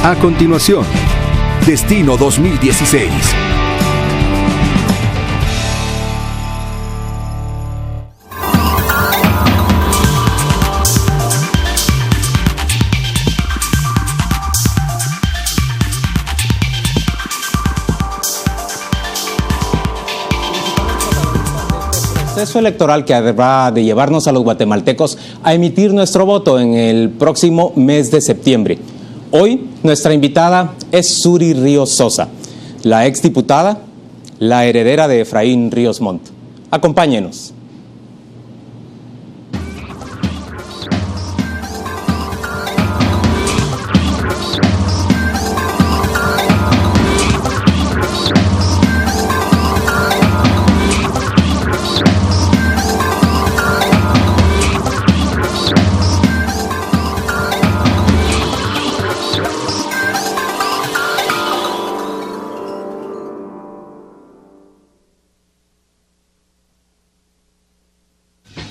A continuación, Destino 2016. El proceso electoral que habrá de llevarnos a los guatemaltecos a emitir nuestro voto en el próximo mes de septiembre. Hoy nuestra invitada es Suri Ríos Sosa, la exdiputada, la heredera de Efraín Ríos Montt. Acompáñenos.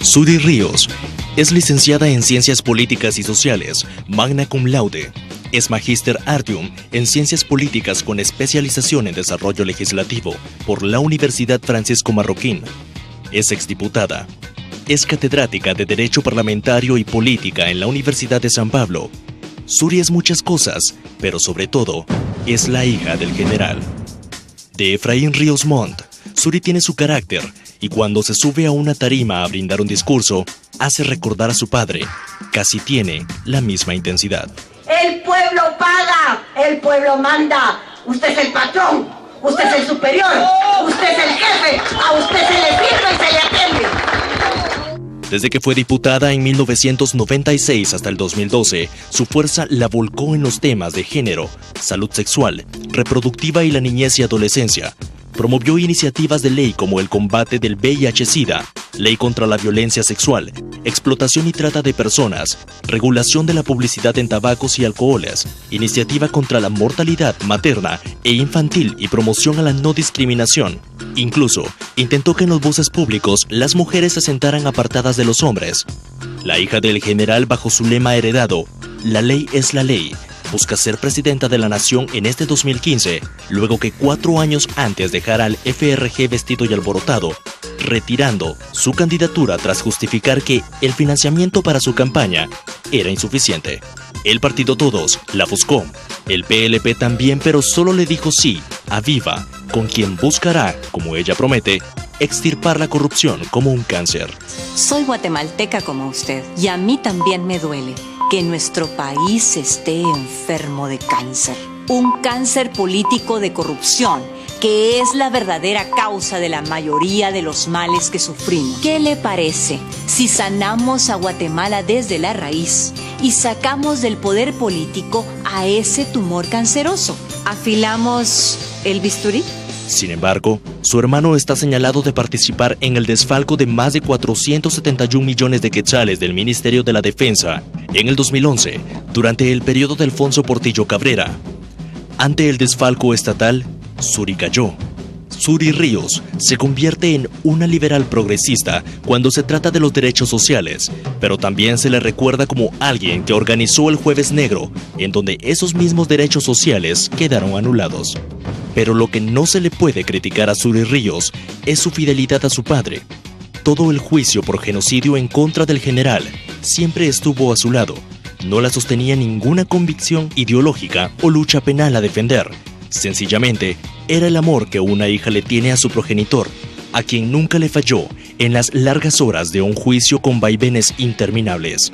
Suri Ríos es licenciada en Ciencias Políticas y Sociales, magna cum laude. Es magíster artium en Ciencias Políticas con especialización en Desarrollo Legislativo por la Universidad Francisco Marroquín. Es exdiputada. Es catedrática de Derecho Parlamentario y Política en la Universidad de San Pablo. Suri es muchas cosas, pero sobre todo, es la hija del general. De Efraín Ríos Montt, Suri tiene su carácter, y cuando se sube a una tarima a brindar un discurso, hace recordar a su padre. Casi tiene la misma intensidad. El pueblo paga, el pueblo manda. Usted es el patrón, usted es el superior, usted es el jefe, a usted se le sirve y se le atiende. Desde que fue diputada en 1996 hasta el 2012, su fuerza la volcó en los temas de género, salud sexual, reproductiva y la niñez y adolescencia. Promovió iniciativas de ley como el combate del VIH-Sida, ley contra la violencia sexual, explotación y trata de personas, regulación de la publicidad en tabacos y alcoholes, iniciativa contra la mortalidad materna e infantil y promoción a la no discriminación. Incluso, intentó que en los buses públicos las mujeres se sentaran apartadas de los hombres. La hija del general, bajo su lema heredado, "La ley es la ley", busca ser presidenta de la nación en este 2015, luego que 4 años antes dejara al FRG vestido y alborotado, retirando su candidatura tras justificar que el financiamiento para su campaña era insuficiente. El partido Todos la buscó, el PLP también, pero solo le dijo sí a Viva, con quien buscará, como ella promete, extirpar la corrupción como un cáncer. Soy guatemalteca como usted, y a mí también me duele que nuestro país esté enfermo de cáncer. Un cáncer político de corrupción, que es la verdadera causa de la mayoría de los males que sufrimos. ¿Qué le parece si sanamos a Guatemala desde la raíz y sacamos del poder político a ese tumor canceroso? ¿Afilamos el bisturí? Sin embargo, su hermano está señalado de participar en el desfalco de más de 471 millones de quetzales del Ministerio de la Defensa en el 2011, durante el periodo de Alfonso Portillo Cabrera. Ante el desfalco estatal, Suri cayó. Suri Ríos se convierte en una liberal progresista cuando se trata de los derechos sociales, pero también se le recuerda como alguien que organizó el Jueves Negro, en donde esos mismos derechos sociales quedaron anulados. Pero lo que no se le puede criticar a Suri Ríos es su fidelidad a su padre. Todo el juicio por genocidio en contra del general siempre estuvo a su lado. No la sostenía ninguna convicción ideológica o lucha penal a defender. Sencillamente, era el amor que una hija le tiene a su progenitor, a quien nunca le falló en las largas horas de un juicio con vaivenes interminables.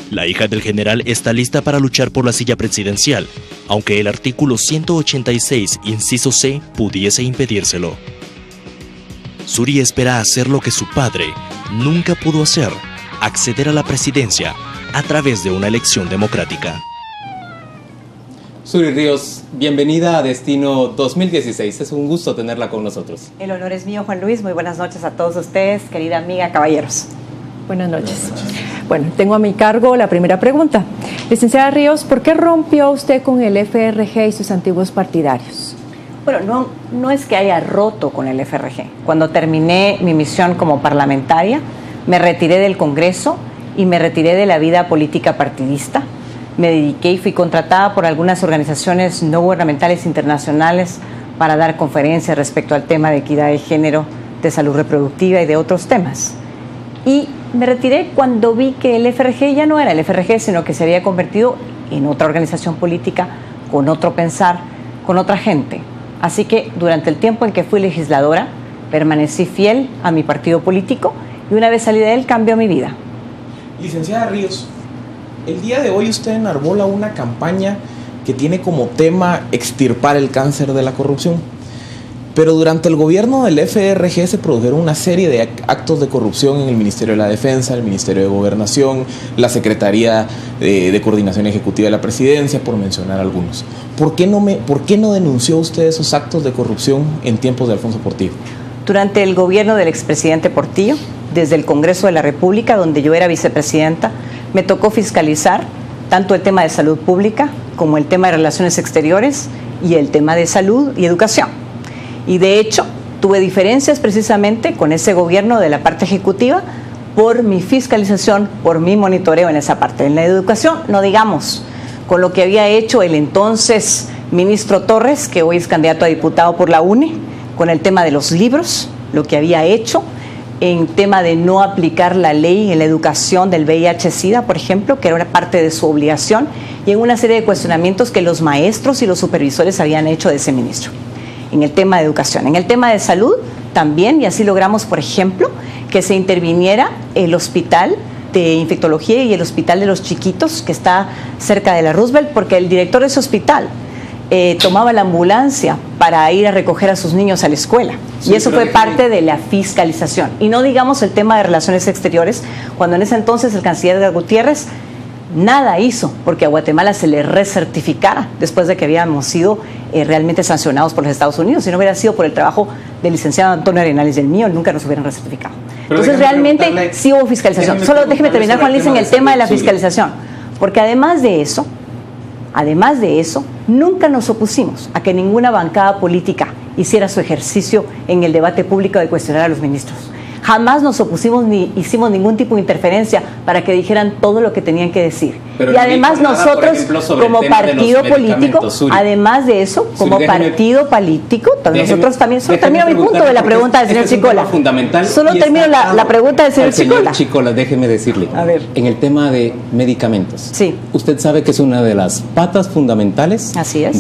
La hija del general está lista para luchar por la silla presidencial, aunque el artículo 186, inciso C, pudiese impedírselo. Suri espera hacer lo que su padre nunca pudo hacer, acceder a la presidencia a través de una elección democrática. Suri Ríos, bienvenida a Destino 2016. Es un gusto tenerla con nosotros. El honor es mío, Juan Luis. Muy buenas noches a todos ustedes, querida amiga, caballeros. Buenas noches. Bueno, tengo a mi cargo la primera pregunta. Licenciada Ríos, ¿por qué rompió usted con el FRG y sus antiguos partidarios? Bueno, no es que haya roto con el FRG. Cuando terminé mi misión como parlamentaria, me retiré del Congreso y me retiré de la vida política partidista. me dediqué y fui contratada por algunas organizaciones no gubernamentales internacionales para dar conferencias respecto al tema de equidad de género, de salud reproductiva y de otros temas. Y me retiré cuando vi que el FRG ya no era el FRG, sino que se había convertido en otra organización política, con otro pensar, con otra gente. Así que durante el tiempo en que fui legisladora, permanecí fiel a mi partido político y una vez salí de él cambió mi vida. Licenciada Ríos, el día de hoy usted enarbola una campaña que tiene como tema extirpar el cáncer de la corrupción. Pero durante el gobierno del FRG se produjeron una serie de actos de corrupción en el Ministerio de la Defensa, el Ministerio de Gobernación, la Secretaría de Coordinación Ejecutiva de la Presidencia, por mencionar algunos. ¿Por qué no denunció usted esos actos de corrupción en tiempos de Alfonso Portillo? Durante el gobierno del expresidente Portillo, desde el Congreso de la República, donde yo era vicepresidenta, me tocó fiscalizar tanto el tema de salud pública como el tema de relaciones exteriores y el tema de salud y educación. Y de hecho, tuve diferencias precisamente con ese gobierno de la parte ejecutiva por mi fiscalización, por mi monitoreo en esa parte. En la educación, no digamos, con lo que había hecho el entonces ministro Torres, que hoy es candidato a diputado por la UNE, con el tema de los libros, lo que había hecho en tema de no aplicar la ley en la educación del VIH-Sida, por ejemplo, que era una parte de su obligación, y en una serie de cuestionamientos que los maestros y los supervisores habían hecho de ese ministro. En el tema de educación. En el tema de salud también, y así logramos, por ejemplo, que se interviniera el hospital de infectología y el hospital de los chiquitos, que está cerca de la Roosevelt, porque el director de ese hospital tomaba la ambulancia para ir a recoger a sus niños a la escuela. Sí, y eso fue parte de la fiscalización. Y no digamos el tema de relaciones exteriores, cuando en ese entonces el canciller Edgar Gutiérrez nada hizo porque a Guatemala se le recertificara después de que habíamos sido realmente sancionados por los Estados Unidos. Si no hubiera sido por el trabajo del licenciado Antonio Arenales y el mío, nunca nos hubieran recertificado. Pero entonces realmente sí hubo fiscalización. Solo déjeme terminar, Juan Luis, en el tema de la fiscalización. Porque además de eso, nunca nos opusimos a que ninguna bancada política hiciera su ejercicio en el debate público de cuestionar a los ministros. Jamás nos opusimos ni hicimos ningún tipo de interferencia para que dijeran todo lo que tenían que decir. Pero y además nosotros, como partido político, además de eso, como partido político, nosotros también, solo termino mi punto de la pregunta del señor Chicola. Solo termino la pregunta del señor Chicola. Señor Chicola, déjeme decirle, a ver, en el tema de medicamentos, sí, usted sabe que es una de las patas fundamentales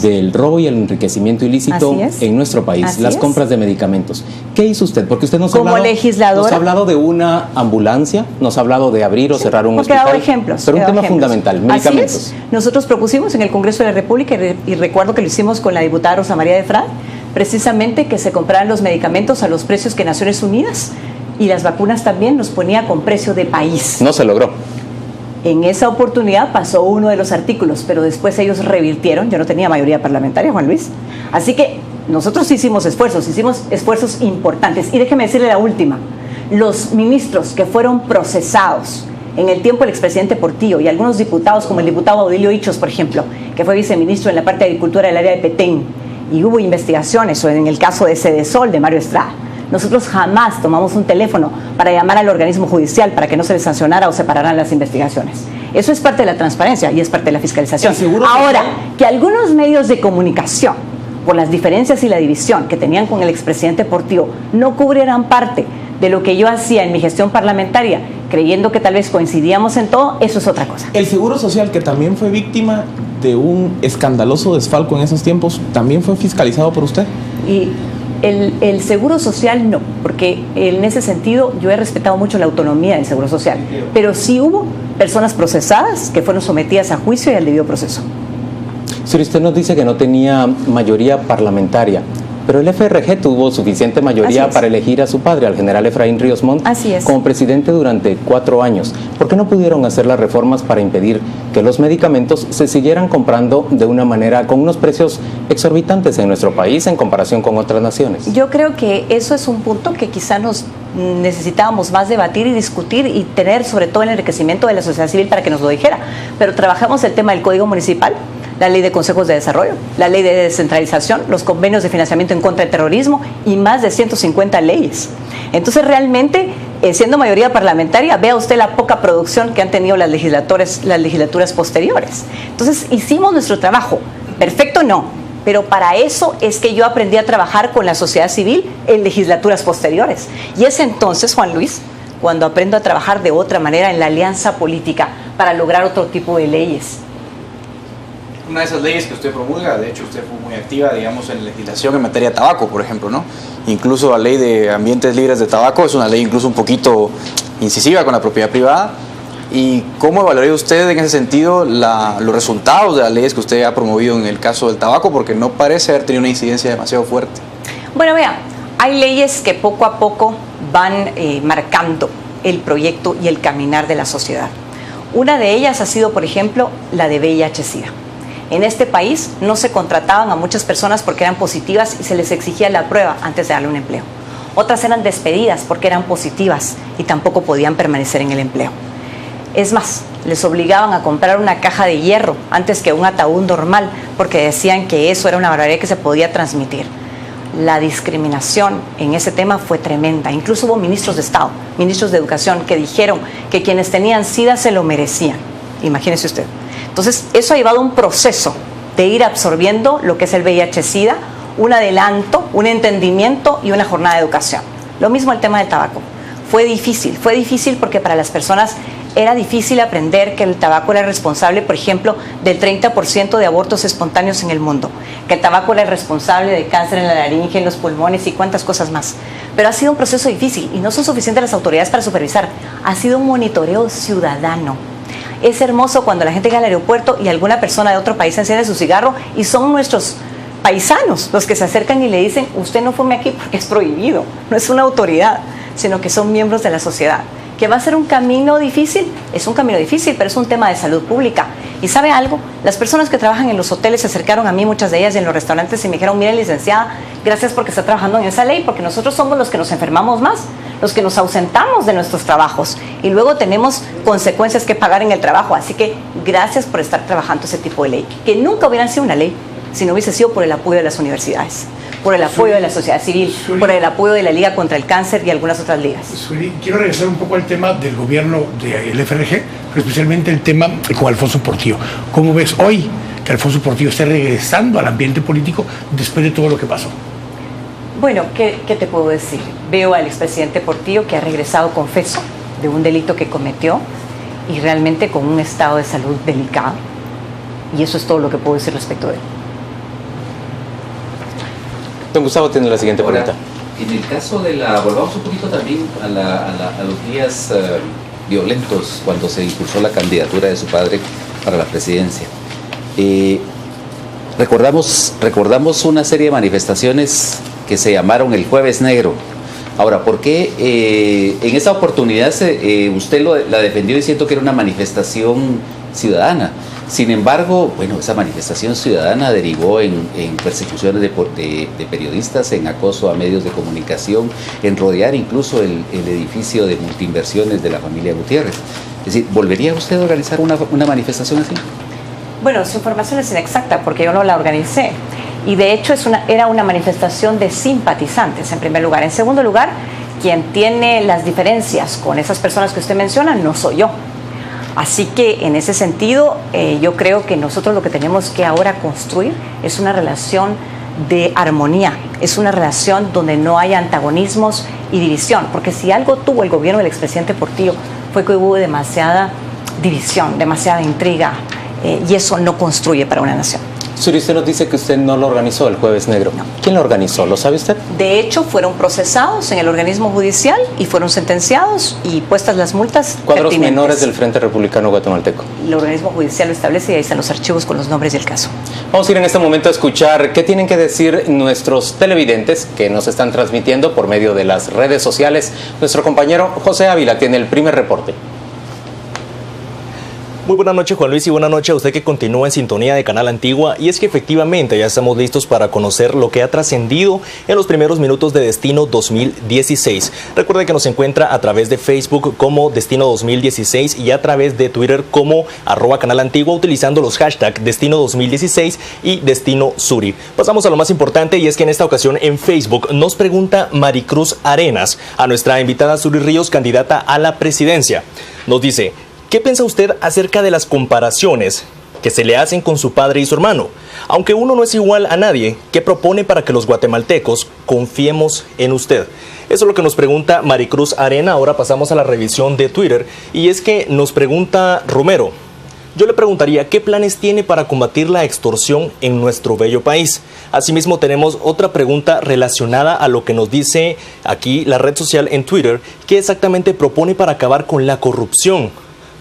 del robo y el enriquecimiento ilícito en nuestro país, las compras de medicamentos. ¿Qué hizo usted? Porque usted nos ha hablado de una ambulancia, nos ha hablado de abrir o cerrar un hospital. Ejemplos, pero un tema fundamental. Medicamentos. Así es. Nosotros propusimos en el Congreso de la República, y recuerdo que lo hicimos con la diputada Rosa María de Frade, precisamente que se compraran los medicamentos a los precios que Naciones Unidas y las vacunas también nos ponía con precio de país. No se logró. En esa oportunidad pasó uno de los artículos, pero después ellos revirtieron. Yo no tenía mayoría parlamentaria, Juan Luis. Así que nosotros hicimos esfuerzos importantes. Y déjeme decirle la última. Los ministros que fueron procesados en el tiempo del expresidente Portillo y algunos diputados, como el diputado Audilio Hichos, por ejemplo, que fue viceministro en la parte de Agricultura del área de Petén, y hubo investigaciones, o en el caso de Sedesol, de Mario Estrada, nosotros jamás tomamos un teléfono para llamar al organismo judicial para que no se les sancionara o se pararan las investigaciones. Eso es parte de la transparencia y es parte de la fiscalización. Ahora, que algunos medios de comunicación, por las diferencias y la división que tenían con el expresidente Portillo, no cubrieran parte de lo que yo hacía en mi gestión parlamentaria, creyendo que tal vez coincidíamos en todo, eso es otra cosa. El Seguro Social, que también fue víctima de un escandaloso desfalco en esos tiempos, ¿también fue fiscalizado por usted? Y el Seguro Social no, porque en ese sentido yo he respetado mucho la autonomía del Seguro Social, pero sí hubo personas procesadas que fueron sometidas a juicio y al debido proceso. Si usted nos dice que no tenía mayoría parlamentaria, pero el FRG tuvo suficiente mayoría para elegir a su padre, al general Efraín Ríos Montt, como presidente durante 4 años. ¿Por qué no pudieron hacer las reformas para impedir que los medicamentos se siguieran comprando de una manera, con unos precios exorbitantes en nuestro país en comparación con otras naciones? Yo creo que eso es un punto que quizá nos necesitábamos más debatir y discutir y tener sobre todo el enriquecimiento de la sociedad civil para que nos lo dijera. Pero trabajamos el tema del Código Municipal, la ley de consejos de desarrollo, la ley de descentralización, los convenios de financiamiento en contra del terrorismo y más de 150 leyes. Entonces realmente siendo mayoría parlamentaria, vea usted la poca producción que han tenido las legislaturas posteriores. Entonces hicimos nuestro trabajo, perfecto no, pero para eso es que yo aprendí a trabajar con la sociedad civil en legislaturas posteriores. Y es entonces, Juan Luis, cuando aprendo a trabajar de otra manera en la alianza política para lograr otro tipo de leyes. Una de esas leyes que usted promulga, de hecho usted fue muy activa, digamos, en legislación en materia de tabaco, por ejemplo, ¿no? Incluso la ley de ambientes libres de tabaco es una ley incluso un poquito incisiva con la propiedad privada. ¿Y cómo evaluaría usted en ese sentido los resultados de las leyes que usted ha promovido en el caso del tabaco? Porque no parece haber tenido una incidencia demasiado fuerte. Bueno, vea, hay leyes que poco a poco van marcando el proyecto y el caminar de la sociedad. Una de ellas ha sido, por ejemplo, la de VIH-Sida. En este país no se contrataban a muchas personas porque eran positivas y se les exigía la prueba antes de darle un empleo. Otras eran despedidas porque eran positivas y tampoco podían permanecer en el empleo. Es más, les obligaban a comprar una caja de hierro antes que un ataúd normal porque decían que eso era una barbaridad que se podía transmitir. La discriminación en ese tema fue tremenda. Incluso hubo ministros de Estado, ministros de Educación que dijeron que quienes tenían SIDA se lo merecían. Imagínese usted. Entonces, eso ha llevado un proceso de ir absorbiendo lo que es el VIH-Sida, un adelanto, un entendimiento y una jornada de educación. Lo mismo el tema del tabaco. Fue difícil porque para las personas era difícil aprender que el tabaco era responsable, por ejemplo, del 30% de abortos espontáneos en el mundo, que el tabaco era responsable de cáncer en la laringe, en los pulmones y cuantas cosas más. Pero ha sido un proceso difícil y no son suficientes las autoridades para supervisar. Ha sido un monitoreo ciudadano. Es hermoso cuando la gente llega al aeropuerto y alguna persona de otro país enciende su cigarro y son nuestros paisanos los que se acercan y le dicen: usted no fume aquí porque es prohibido, no es una autoridad, sino que son miembros de la sociedad. ¿Que va a ser un camino difícil? Es un camino difícil, pero es un tema de salud pública. ¿Y sabe algo? Las personas que trabajan en los hoteles se acercaron a mí, muchas de ellas, en los restaurantes, y me dijeron: miren, licenciada, gracias porque está trabajando en esa ley, porque nosotros somos los que nos enfermamos más, los que nos ausentamos de nuestros trabajos y luego tenemos consecuencias que pagar en el trabajo. Así que gracias por estar trabajando ese tipo de ley, que nunca hubieran sido una ley si no hubiese sido por el apoyo de las universidades, por el apoyo de la sociedad civil, por el apoyo de la Liga contra el Cáncer y algunas otras ligas. Quiero regresar un poco al tema del gobierno del FRG, pero especialmente el tema con Alfonso Portillo. ¿Cómo ves hoy que Alfonso Portillo esté regresando al ambiente político después de todo lo que pasó? Bueno, ¿qué te puedo decir? Veo al expresidente Portillo que ha regresado confeso de un delito que cometió y realmente con un estado de salud delicado. Y eso es todo lo que puedo decir respecto de él. Don Gustavo tiene la siguiente pregunta. En el caso de volvamos un poquito también a los días violentos cuando se impulsó la candidatura de su padre para la presidencia. Recordamos una serie de manifestaciones que se llamaron el Jueves Negro. Ahora, ¿por qué en esa oportunidad usted la defendió diciendo que era una manifestación ciudadana? Sin embargo, bueno, esa manifestación ciudadana derivó en persecuciones de periodistas, en acoso a medios de comunicación, en rodear incluso el edificio de multiinversiones de la familia Gutiérrez. Es decir, ¿volvería usted a organizar una manifestación así? Bueno, su información es inexacta porque yo no la organicé. Y de hecho era una manifestación de simpatizantes, en primer lugar. En segundo lugar, quien tiene las diferencias con esas personas que usted menciona no soy yo. Así que en ese sentido, yo creo que nosotros lo que tenemos que ahora construir es una relación de armonía, es una relación donde no haya antagonismos y división, porque si algo tuvo el gobierno del expresidente Portillo fue que hubo demasiada división, demasiada intriga, y eso no construye para una nación. Suri, usted nos dice que usted no lo organizó el Jueves Negro. No. ¿Quién lo organizó? ¿Lo sabe usted? De hecho, fueron procesados en el organismo judicial y fueron sentenciados y puestas las multas cuadros pertinentes. Menores del Frente Republicano Guatemalteco. El organismo judicial lo establece y ahí están los archivos con los nombres del caso. Vamos a ir en este momento a escuchar qué tienen que decir nuestros televidentes que nos están transmitiendo por medio de las redes sociales. Nuestro compañero José Ávila tiene el primer reporte. Muy buenas noches, Juan Luis, y buenas noches a usted que continúa en sintonía de Canal Antigua. Y es que efectivamente ya estamos listos para conocer lo que ha trascendido en los primeros minutos de Destino 2016. Recuerde que nos encuentra a través de Facebook como Destino 2016 y a través de Twitter como @Canal Antigua, utilizando los hashtags Destino 2016 y Destino Suri. Pasamos a lo más importante, y es que en esta ocasión en Facebook nos pregunta Maricruz Arenas a nuestra invitada Suri Ríos, candidata a la presidencia. Nos dice: ¿qué piensa usted acerca de las comparaciones que se le hacen con su padre y su hermano? Aunque uno no es igual a nadie, ¿qué propone para que los guatemaltecos confiemos en usted? Eso es lo que nos pregunta Maricruz Arena. Ahora pasamos a la revisión de Twitter, y es que nos pregunta Romero: yo le preguntaría qué planes tiene para combatir la extorsión en nuestro bello país. Asimismo, tenemos otra pregunta relacionada a lo que nos dice aquí la red social en Twitter: ¿qué exactamente propone para acabar con la corrupción?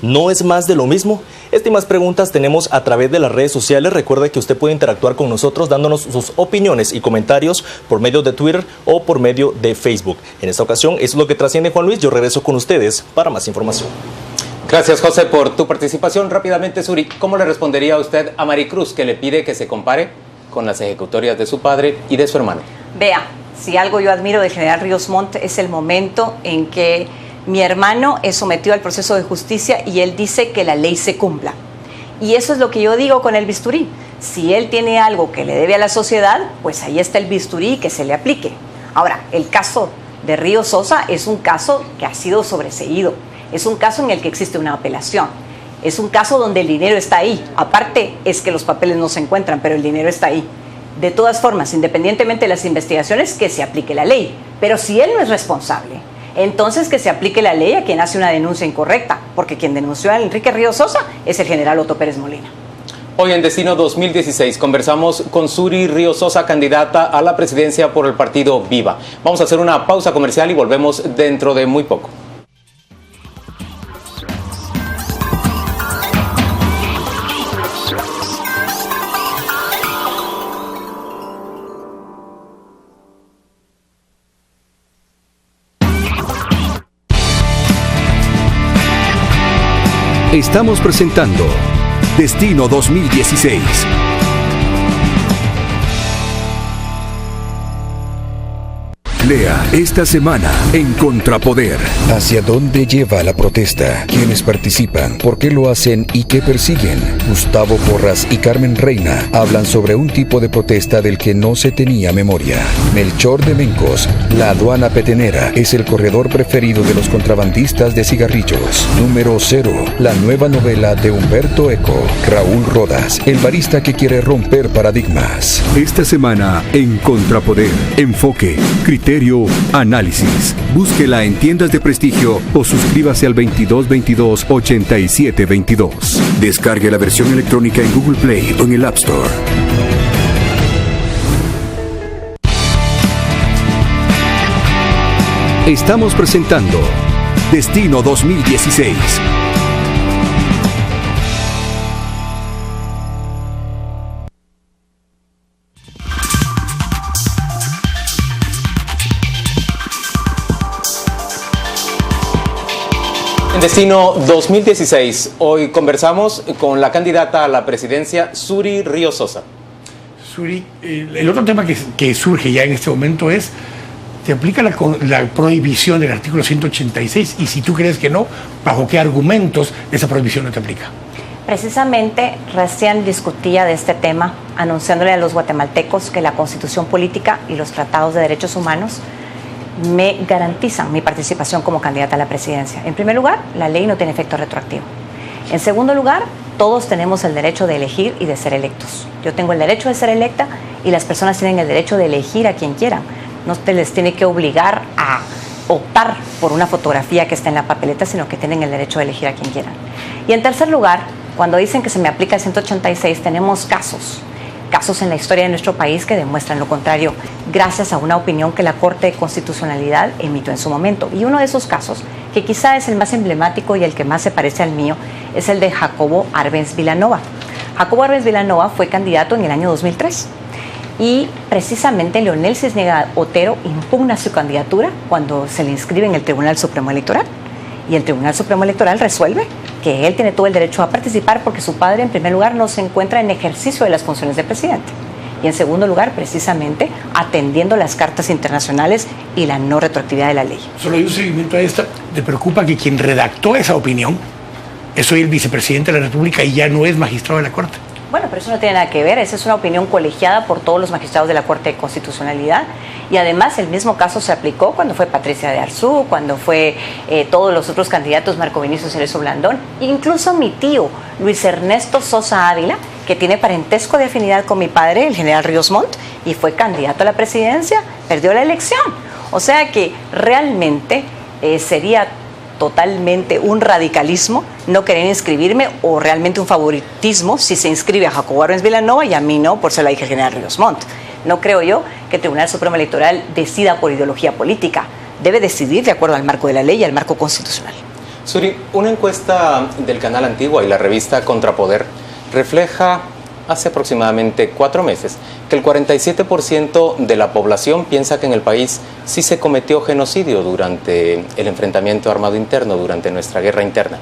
¿No es más de lo mismo? Estas y más preguntas tenemos a través de las redes sociales. Recuerde que usted puede interactuar con nosotros dándonos sus opiniones y comentarios por medio de Twitter o por medio de Facebook. En esta ocasión, eso es lo que trasciende, Juan Luis. Yo regreso con ustedes para más información. Gracias, José, por tu participación. Rápidamente, Suri, ¿cómo le respondería usted a Maricruz, que le pide que se compare con las ejecutorias de su padre y de su hermano? Vea, si algo yo admiro del general Ríos Montt es el momento en que mi hermano es sometido al proceso de justicia y él dice que la ley se cumpla. Y eso es lo que yo digo con el bisturí. Si él tiene algo que le debe a la sociedad, pues ahí está el bisturí, que se le aplique. Ahora, el caso de Ríos Sosa es un caso que ha sido sobreseído. Es un caso en el que existe una apelación. Es un caso donde el dinero está ahí. Aparte es que los papeles no se encuentran, pero el dinero está ahí. De todas formas, independientemente de las investigaciones, que se aplique la ley. Pero si él no es responsable, entonces que se aplique la ley a quien hace una denuncia incorrecta, porque quien denunció a Enrique Ríos Sosa es el general Otto Pérez Molina. Hoy en Destino 2016 conversamos con Suri Ríos Sosa, candidata a la presidencia por el partido Viva. Vamos a hacer una pausa comercial y volvemos dentro de muy poco. Estamos presentando Destino 2016. Lea esta semana en Contrapoder. ¿Hacia dónde lleva la protesta? ¿Quiénes participan? ¿Por qué lo hacen y qué persiguen? Gustavo Porras y Carmen Reina hablan sobre un tipo de protesta del que no se tenía memoria. Melchor de Mencos, la aduana petenera, es el corredor preferido de los contrabandistas de cigarrillos. Número 0, la nueva novela de Humberto Eco. Raúl Rodas, el barista que quiere romper paradigmas. Esta semana en Contrapoder. Enfoque, criterio, análisis. Búsquela en tiendas de prestigio o suscríbase al 2222-8722. Descargue la versión electrónica en Google Play o en el App Store. Estamos presentando Destino 2016. En Destino 2016, hoy conversamos con la candidata a la presidencia, Suri Ríos Sosa. Suri, el otro tema que surge ya en este momento es: ¿te aplica la prohibición del artículo 186? Y si tú crees que no, ¿bajo qué argumentos esa prohibición no te aplica? Precisamente recién discutía de este tema, anunciándole a los guatemaltecos que la Constitución Política y los tratados de derechos humanos me garantizan mi participación como candidata a la presidencia. En primer lugar, la ley no tiene efecto retroactivo. En segundo lugar, todos tenemos el derecho de elegir y de ser electos. Yo tengo el derecho de ser electa y las personas tienen el derecho de elegir a quien quieran. No se les tiene que obligar a optar por una fotografía que está en la papeleta, sino que tienen el derecho de elegir a quien quieran. Y en tercer lugar, cuando dicen que se me aplica el 186, tenemos casos en la historia de nuestro país que demuestran lo contrario, gracias a una opinión que la Corte de Constitucionalidad emitió en su momento. Y uno de esos casos, que quizá es el más emblemático y el que más se parece al mío, es el de Jacobo Arbenz Vilanova. Jacobo Arbenz Vilanova fue candidato en el año 2003 y precisamente Leonel Cisniega Otero impugna su candidatura cuando se le inscribe en el Tribunal Supremo Electoral. Y el Tribunal Supremo Electoral resuelve que él tiene todo el derecho a participar porque su padre, en primer lugar, no se encuentra en ejercicio de las funciones de presidente. Y en segundo lugar, precisamente, atendiendo las cartas internacionales y la no retroactividad de la ley. Solo hay un seguimiento a esta. ¿Te preocupa que quien redactó esa opinión es hoy el vicepresidente de la República y ya no es magistrado de la Corte? Bueno, pero eso no tiene nada que ver. Esa es una opinión colegiada por todos los magistrados de la Corte de Constitucionalidad. Y además el mismo caso se aplicó cuando fue Patricia de Arzú, cuando fue todos los otros candidatos, Marco Vinicio Cerezo Blandón, incluso mi tío, Luis Ernesto Sosa Ávila, que tiene parentesco de afinidad con mi padre, el general Ríos Montt, y fue candidato a la presidencia, perdió la elección. O sea que realmente sería totalmente un radicalismo no querer inscribirme, o realmente un favoritismo si se inscribe a Jacobo Arbenz Vilanova y a mí no, por ser la hija del general Ríos Montt. No creo yo que el Tribunal Supremo Electoral decida por ideología política. Debe decidir de acuerdo al marco de la ley y al marco constitucional. Suri, una encuesta del Canal Antigua y la revista Contrapoder refleja hace aproximadamente 4 meses que el 47% de la población piensa que en el país sí se cometió genocidio durante el enfrentamiento armado interno, durante nuestra guerra interna.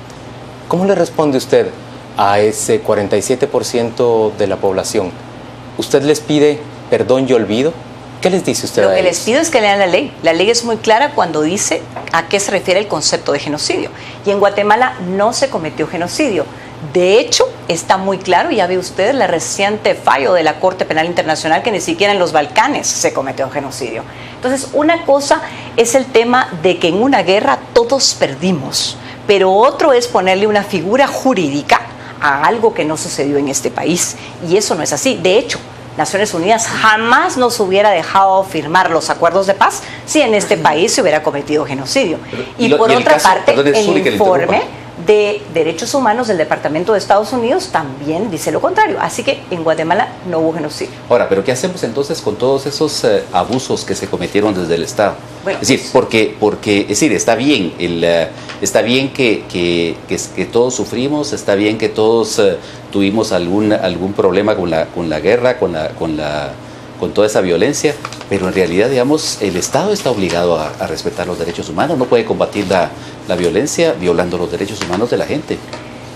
¿Cómo le responde usted a ese 47% de la población? ¿Usted les pide perdón y olvido? ¿Qué les dice usted a ellos? Lo que les pido es que lean la ley. La ley es muy clara cuando dice a qué se refiere el concepto de genocidio. Y en Guatemala no se cometió genocidio. De hecho, está muy claro, ya ve usted el reciente fallo de la Corte Penal Internacional, que ni siquiera en los Balcanes se cometió genocidio. Entonces, una cosa es el tema de que en una guerra todos perdimos, pero otro es ponerle una figura jurídica a algo que no sucedió en este país, y eso no es así. De hecho, Naciones Unidas jamás nos hubiera dejado firmar los acuerdos de paz si en este país se hubiera cometido genocidio. Y por otra parte, el informe de Derechos Humanos del Departamento de Estados Unidos también dice lo contrario. Así que en Guatemala no hubo genocidio. Ahora, ¿pero qué hacemos entonces con todos esos abusos que se cometieron desde el Estado? Bueno, es decir, porque está bien, está bien que todos sufrimos, está bien que todos tuvimos algún problema con la guerra, con toda esa violencia, pero en realidad, digamos, el Estado está obligado a respetar los derechos humanos, no puede combatir la violencia violando los derechos humanos de la gente.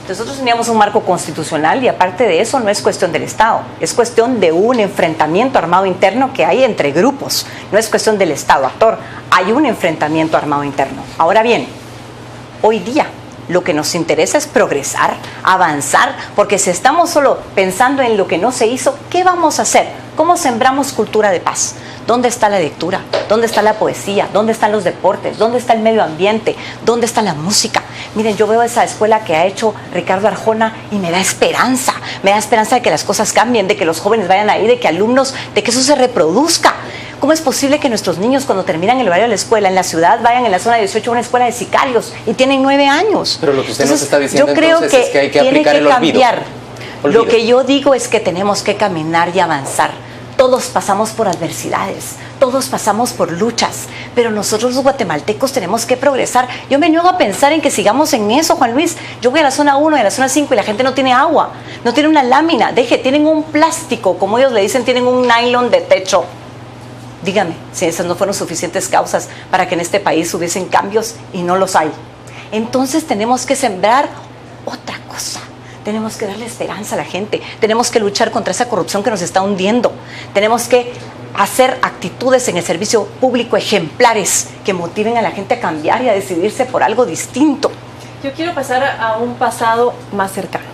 Nosotros teníamos un marco constitucional y aparte de eso no es cuestión del Estado, es cuestión de un enfrentamiento armado interno que hay entre grupos, no es cuestión del Estado actor, hay un enfrentamiento armado interno. Ahora bien, hoy día lo que nos interesa es progresar, avanzar, porque si estamos solo pensando en lo que no se hizo, ¿qué vamos a hacer? ¿Cómo sembramos cultura de paz? ¿Dónde está la lectura? ¿Dónde está la poesía? ¿Dónde están los deportes? ¿Dónde está el medio ambiente? ¿Dónde está la música? Miren, yo veo esa escuela que ha hecho Ricardo Arjona y me da esperanza de que las cosas cambien, de que los jóvenes vayan ahí, de que alumnos, de que eso se reproduzca. ¿Cómo es posible que nuestros niños cuando terminan el horario de la escuela en la ciudad vayan en la zona 18 a una escuela de sicarios y tienen 9 años? Pero lo que usted nos está diciendo yo creo entonces es que hay que aplicar el olvido. Lo que yo digo es que tenemos que caminar y avanzar. Todos pasamos por adversidades, todos pasamos por luchas, pero nosotros los guatemaltecos tenemos que progresar. Yo me niego a pensar en que sigamos en eso, Juan Luis. Yo voy a la zona 1 y a la zona 5 y la gente no tiene agua, no tiene una lámina, tienen un plástico, como ellos le dicen, tienen un nylon de techo. Dígame si esas no fueron suficientes causas para que en este país hubiesen cambios y no los hay. Entonces tenemos que sembrar otra cosa. Tenemos que darle esperanza a la gente, tenemos que luchar contra esa corrupción que nos está hundiendo, tenemos que hacer actitudes en el servicio público ejemplares que motiven a la gente a cambiar y a decidirse por algo distinto. Yo quiero pasar a un pasado más cercano.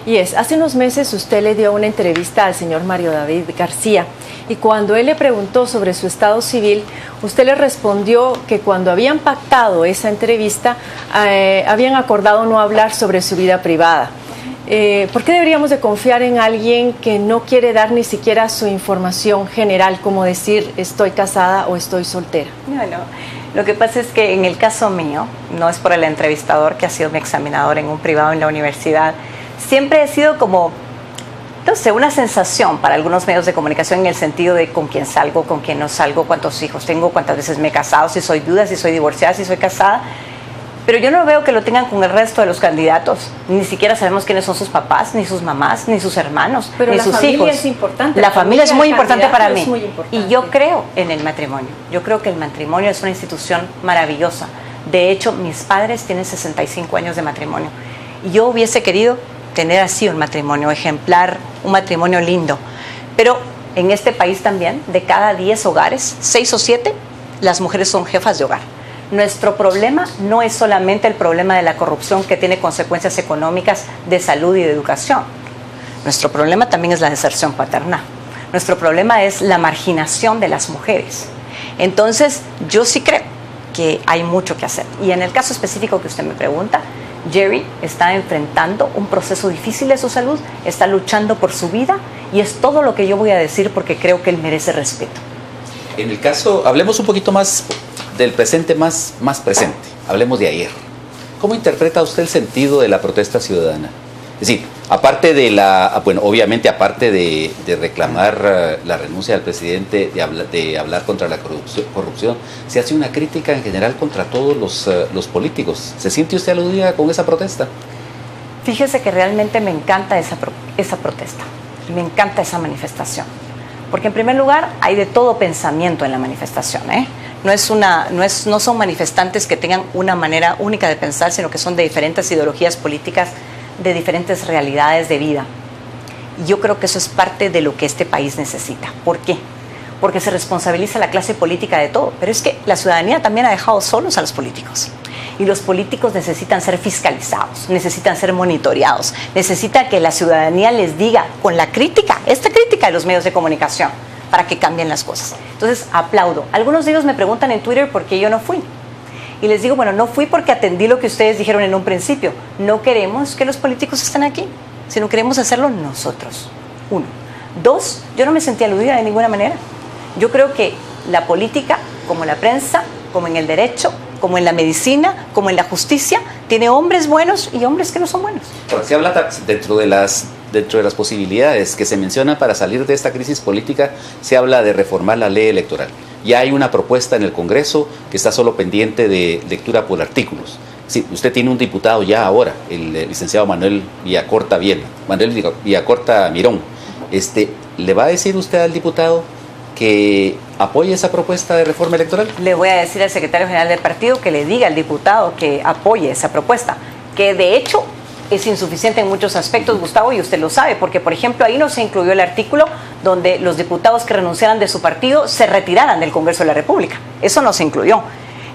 Y hace unos meses usted le dio una entrevista al señor Mario David García y cuando él le preguntó sobre su estado civil, usted le respondió que cuando habían pactado esa entrevista, habían acordado no hablar sobre su vida privada. ¿Por qué deberíamos de confiar en alguien que no quiere dar ni siquiera su información general, como decir estoy casada o estoy soltera? No. Lo que pasa es que en el caso mío, no es por el entrevistador que ha sido mi examinador en un privado en la universidad, siempre he sido como, no sé, una sensación para algunos medios de comunicación en el sentido de con quién salgo, con quién no salgo, cuántos hijos tengo, cuántas veces me he casado, si soy viuda, si soy divorciada, si soy casada. Pero yo no veo que lo tengan con el resto de los candidatos. Ni siquiera sabemos quiénes son sus papás, ni sus mamás, ni sus hermanos, pero ni sus hijos. Pero la familia es importante. La familia es muy importante para mí. Y yo creo en el matrimonio. Yo creo que el matrimonio es una institución maravillosa. De hecho, mis padres tienen 65 años de matrimonio. Y yo hubiese querido tener así un matrimonio ejemplar, un matrimonio lindo. Pero en este país también, de cada 10 hogares, 6 o 7, las mujeres son jefas de hogar. Nuestro problema no es solamente el problema de la corrupción que tiene consecuencias económicas de salud y de educación. Nuestro problema también es la deserción paternal. Nuestro problema es la marginación de las mujeres. Entonces, yo sí creo que hay mucho que hacer. Y en el caso específico que usted me pregunta, Jerry está enfrentando un proceso difícil de su salud, está luchando por su vida y es todo lo que yo voy a decir porque creo que él merece respeto. En el caso, hablemos un poquito más del presente, más presente. Hablemos de ayer. ¿Cómo interpreta usted el sentido de la protesta ciudadana? Es decir, aparte de obviamente aparte de reclamar la renuncia del presidente, de hablar contra la corrupción, se hace una crítica en general contra todos los políticos. ¿Se siente usted aludida con esa protesta? Fíjese que realmente me encanta esa protesta, me encanta esa manifestación. Porque en primer lugar hay de todo pensamiento en la manifestación, ¿eh? No son manifestantes que tengan una manera única de pensar, sino que son de diferentes ideologías políticas, de diferentes realidades de vida. Y yo creo que eso es parte de lo que este país necesita. ¿Por qué? Porque se responsabiliza a la clase política de todo, pero es que la ciudadanía también ha dejado solos a los políticos. Y los políticos necesitan ser fiscalizados, necesitan ser monitoreados, necesita que la ciudadanía les diga con la crítica, esta crítica de los medios de comunicación, para que cambien las cosas. Entonces, aplaudo. Algunos de ellos me preguntan en Twitter por qué yo no fui. Y les digo, bueno, no fui porque atendí lo que ustedes dijeron en un principio. No queremos que los políticos estén aquí, sino queremos hacerlo nosotros. 1. 2, yo no me sentí aludida de ninguna manera. Yo creo que la política, como la prensa, como en el derecho, como en la medicina, como en la justicia, tiene hombres buenos y hombres que no son buenos. Se habla dentro de las posibilidades que se mencionan para salir de esta crisis política, se habla de reformar la ley electoral. Ya hay una propuesta en el Congreso que está solo pendiente de lectura por artículos. Sí, usted tiene un diputado ya ahora, el licenciado Manuel Villacorta Mirón. ¿Le va a decir usted al diputado que apoye esa propuesta de reforma electoral? Le voy a decir al secretario general del partido que le diga al diputado que apoye esa propuesta, que de hecho es insuficiente en muchos aspectos, Gustavo, y usted lo sabe, porque por ejemplo ahí no se incluyó el artículo donde los diputados que renunciaran de su partido se retiraran del Congreso de la República. Eso no se incluyó.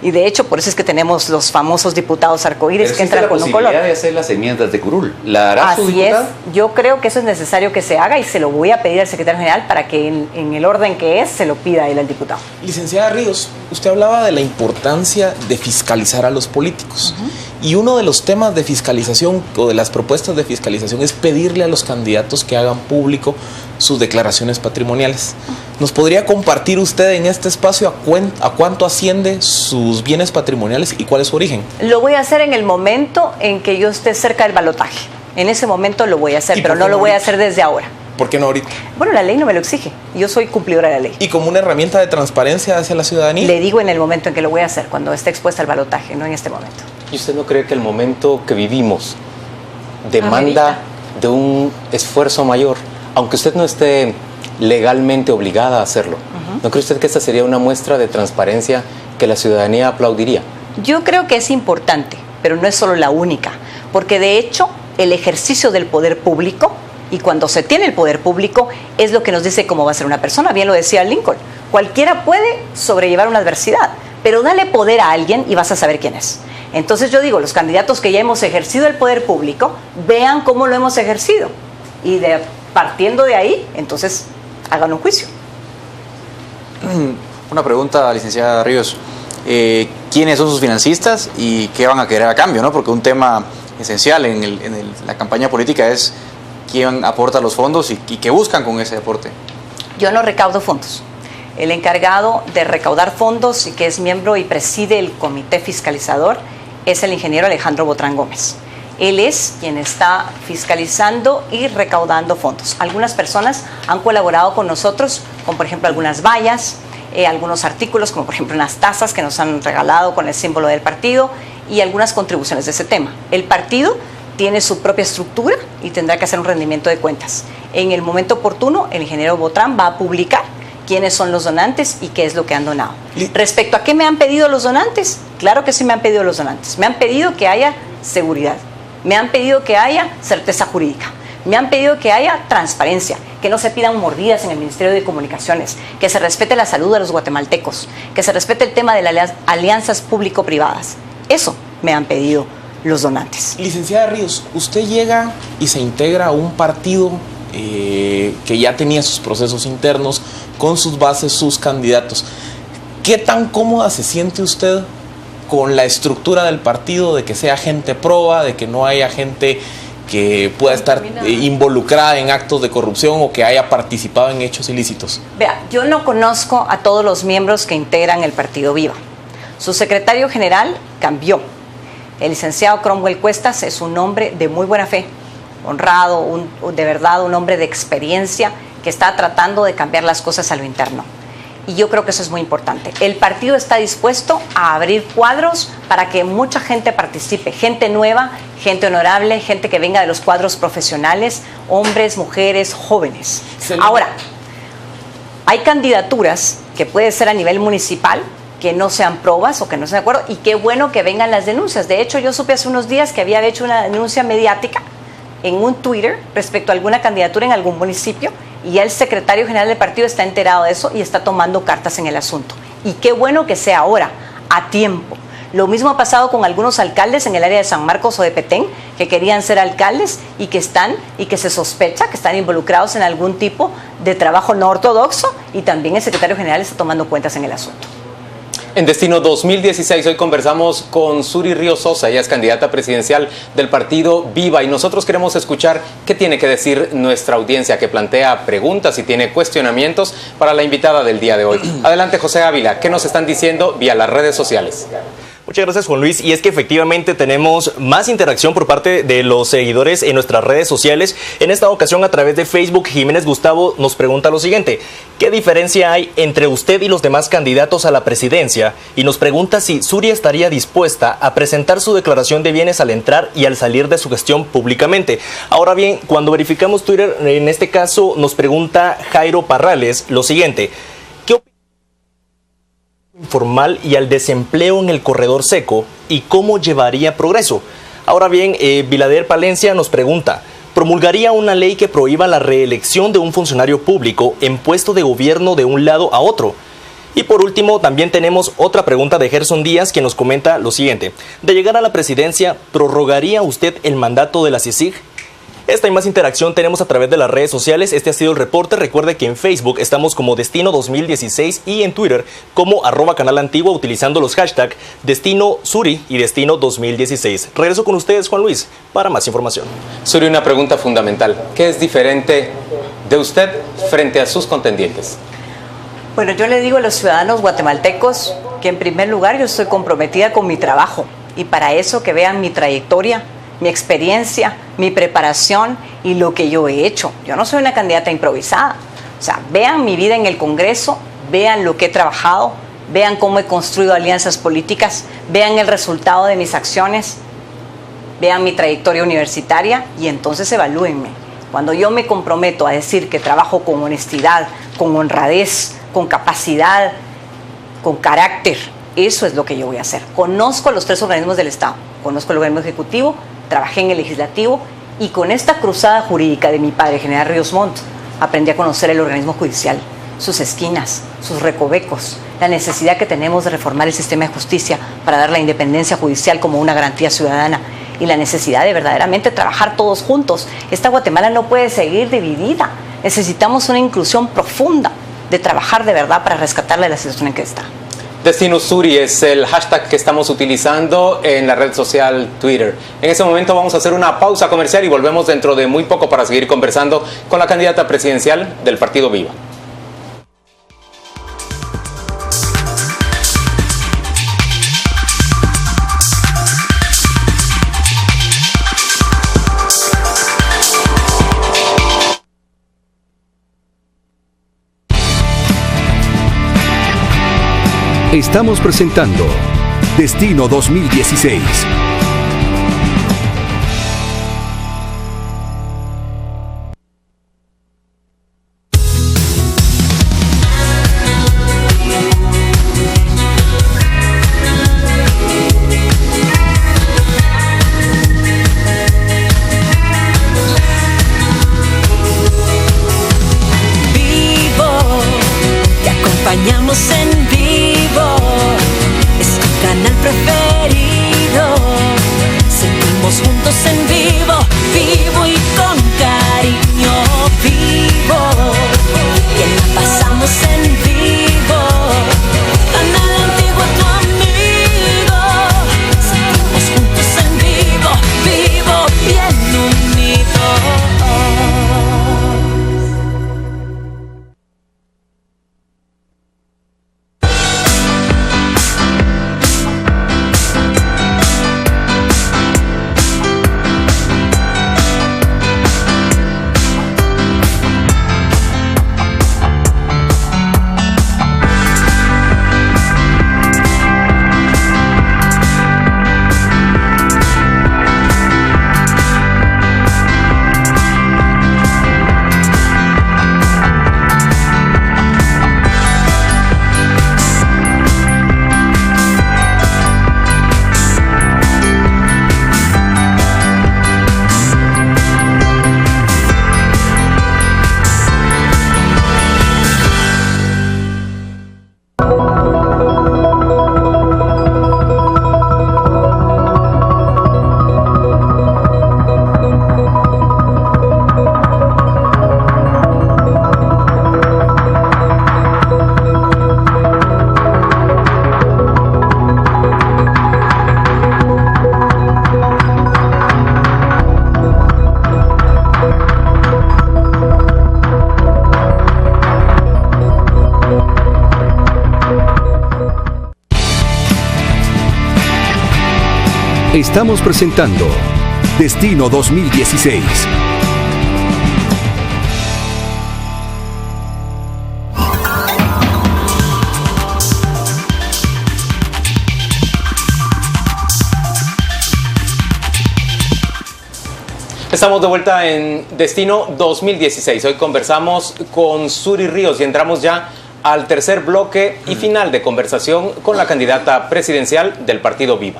Y de hecho, por eso es que tenemos los famosos diputados arcoíris que entran con un color. ¿Existe la posibilidad de hacer las enmiendas de curul? ¿La hará su diputado? Así es. Yo creo que eso es necesario que se haga y se lo voy a pedir al secretario general para que en el orden que es se lo pida él al diputado. Licenciada Ríos, usted hablaba de la importancia de fiscalizar a los políticos. Y uno de los temas de fiscalización o de las propuestas de fiscalización es pedirle a los candidatos que hagan público sus declaraciones patrimoniales. ¿Nos podría compartir usted en este espacio a cuánto asciende sus bienes patrimoniales y cuál es su origen? Lo voy a hacer en el momento en que yo esté cerca del balotaje. En ese momento lo voy a hacer, pero no lo voy a hacer desde ahora. ¿Por qué no ahorita? Bueno, la ley no me lo exige. Yo soy cumplidora de la ley. ¿Y como una herramienta de transparencia hacia la ciudadanía? Le digo en el momento en que lo voy a hacer, cuando esté expuesta al balotaje, no en este momento. ¿Y usted no cree que el momento que vivimos demanda de un esfuerzo mayor, aunque usted no esté legalmente obligada a hacerlo? ¿No cree usted que esta sería una muestra de transparencia que la ciudadanía aplaudiría? Yo creo que es importante, pero no es solo la única, porque de hecho el ejercicio del poder público, y cuando se tiene el poder público, es lo que nos dice cómo va a ser una persona. Bien lo decía Lincoln, cualquiera puede sobrellevar una adversidad, pero dale poder a alguien y vas a saber quién es. Entonces yo digo, los candidatos que ya hemos ejercido el poder público, vean cómo lo hemos ejercido. Y partiendo de ahí, entonces hagan un juicio. Una pregunta, licenciada Ríos. ¿Quiénes son sus financistas y qué van a querer a cambio, ¿no? Porque un tema esencial en la campaña política es quién aporta los fondos y qué buscan con ese aporte. Yo no recaudo fondos. El encargado de recaudar fondos y que es miembro y preside el comité fiscalizador es el ingeniero Alejandro Botrán Gómez. Él es quien está fiscalizando y recaudando fondos. Algunas personas han colaborado con nosotros, con por ejemplo algunas vallas, algunos artículos, como por ejemplo unas tazas que nos han regalado con el símbolo del partido y algunas contribuciones de ese tema. El partido tiene su propia estructura y tendrá que hacer un rendimiento de cuentas. En el momento oportuno, el ingeniero Botrán va a publicar quiénes son los donantes y qué es lo que han donado. Respecto a qué me han pedido los donantes, claro que sí me han pedido los donantes. Me han pedido que haya seguridad. Me han pedido que haya certeza jurídica. Me han pedido que haya transparencia, que no se pidan mordidas en el Ministerio de Comunicaciones, que se respete la salud de los guatemaltecos, que se respete el tema de las alianzas público-privadas. Eso me han pedido los donantes. Licenciada Ríos, usted llega y se integra a un partido que ya tenía sus procesos internos, con sus bases, sus candidatos. ¿Qué tan cómoda se siente usted con la estructura del partido, de que sea gente proba, de que no haya gente que pueda estar involucrada en actos de corrupción o que haya participado en hechos ilícitos? Vea, yo no conozco a todos los miembros que integran el Partido Viva. Su secretario general cambió. El licenciado Cromwell Cuestas es un hombre de muy buena fe, honrado, de verdad un hombre de experiencia que está tratando de cambiar las cosas a lo interno. Y yo creo que eso es muy importante. El partido está dispuesto a abrir cuadros para que mucha gente participe, gente nueva, gente honorable, gente que venga de los cuadros profesionales, hombres, mujeres, jóvenes. Ahora, hay candidaturas que puede ser a nivel municipal, que no sean probas o que no estén de acuerdo, y qué bueno que vengan las denuncias. De hecho, yo supe hace unos días que había hecho una denuncia mediática en un Twitter respecto a alguna candidatura en algún municipio, y ya el secretario general del partido está enterado de eso y está tomando cartas en el asunto. Y qué bueno que sea ahora, a tiempo. Lo mismo ha pasado con algunos alcaldes en el área de San Marcos o de Petén, que querían ser alcaldes y que se sospecha que están involucrados en algún tipo de trabajo no ortodoxo, y también el secretario general está tomando cuentas en el asunto. En Destino 2016 hoy conversamos con Suri Ríos Sosa, ella es candidata presidencial del partido Viva, y nosotros queremos escuchar qué tiene que decir nuestra audiencia, que plantea preguntas y tiene cuestionamientos para la invitada del día de hoy. Adelante, José Ávila, ¿qué nos están diciendo vía las redes sociales? Muchas gracias, Juan Luis. Y es que efectivamente tenemos más interacción por parte de los seguidores en nuestras redes sociales. En esta ocasión, a través de Facebook, Jiménez Gustavo nos pregunta lo siguiente: ¿qué diferencia hay entre usted y los demás candidatos a la presidencia? Y nos pregunta si Suri estaría dispuesta a presentar su declaración de bienes al entrar y al salir de su gestión públicamente. Ahora bien, cuando verificamos Twitter, en este caso nos pregunta Jairo Parrales lo siguiente: ¿qué opina informal y al desempleo en el corredor seco y cómo llevaría progreso? Ahora bien, Vilader Palencia nos pregunta: ¿promulgaría una ley que prohíba la reelección de un funcionario público en puesto de gobierno de un lado a otro? Y por último, también tenemos otra pregunta de Gerson Díaz, que nos comenta lo siguiente: de llegar a la presidencia, ¿prorrogaría usted el mandato de la CICIG? Esta y más interacción tenemos a través de las redes sociales. Este ha sido el reporte. Recuerde que en Facebook estamos como Destino 2016 y en Twitter como @CanalAntigua, utilizando los hashtags Destino Suri y Destino 2016. Regreso con ustedes, Juan Luis, para más información. Suri, una pregunta fundamental: ¿qué es diferente de usted frente a sus contendientes? Bueno, yo le digo a los ciudadanos guatemaltecos que en primer lugar yo estoy comprometida con mi trabajo, y para eso que vean mi trayectoria, mi experiencia, mi preparación y lo que yo he hecho. Yo no soy una candidata improvisada. O sea, vean mi vida en el Congreso, vean lo que he trabajado, vean cómo he construido alianzas políticas, vean el resultado de mis acciones, vean mi trayectoria universitaria y entonces evalúenme. Cuando yo me comprometo a decir que trabajo con honestidad, con honradez, con capacidad, con carácter, eso es lo que yo voy a hacer. Conozco los 3 organismos del Estado, conozco el organismo ejecutivo, trabajé en el legislativo, y con esta cruzada jurídica de mi padre, general Ríos Montt, aprendí a conocer el organismo judicial, sus esquinas, sus recovecos, la necesidad que tenemos de reformar el sistema de justicia para dar la independencia judicial como una garantía ciudadana, y la necesidad de verdaderamente trabajar todos juntos. Esta Guatemala no puede seguir dividida. Necesitamos una inclusión profunda, de trabajar de verdad para rescatarla de la situación en que está. Destino Suri es el hashtag que estamos utilizando en la red social Twitter. En ese momento vamos a hacer una pausa comercial y volvemos dentro de muy poco para seguir conversando con la candidata presidencial del Partido Viva. Estamos presentando Destino 2016. Estamos presentando Destino 2016. Estamos de vuelta en Destino 2016. Hoy conversamos con Suri Ríos y entramos ya al tercer bloque y final de conversación con la candidata presidencial del partido Viva.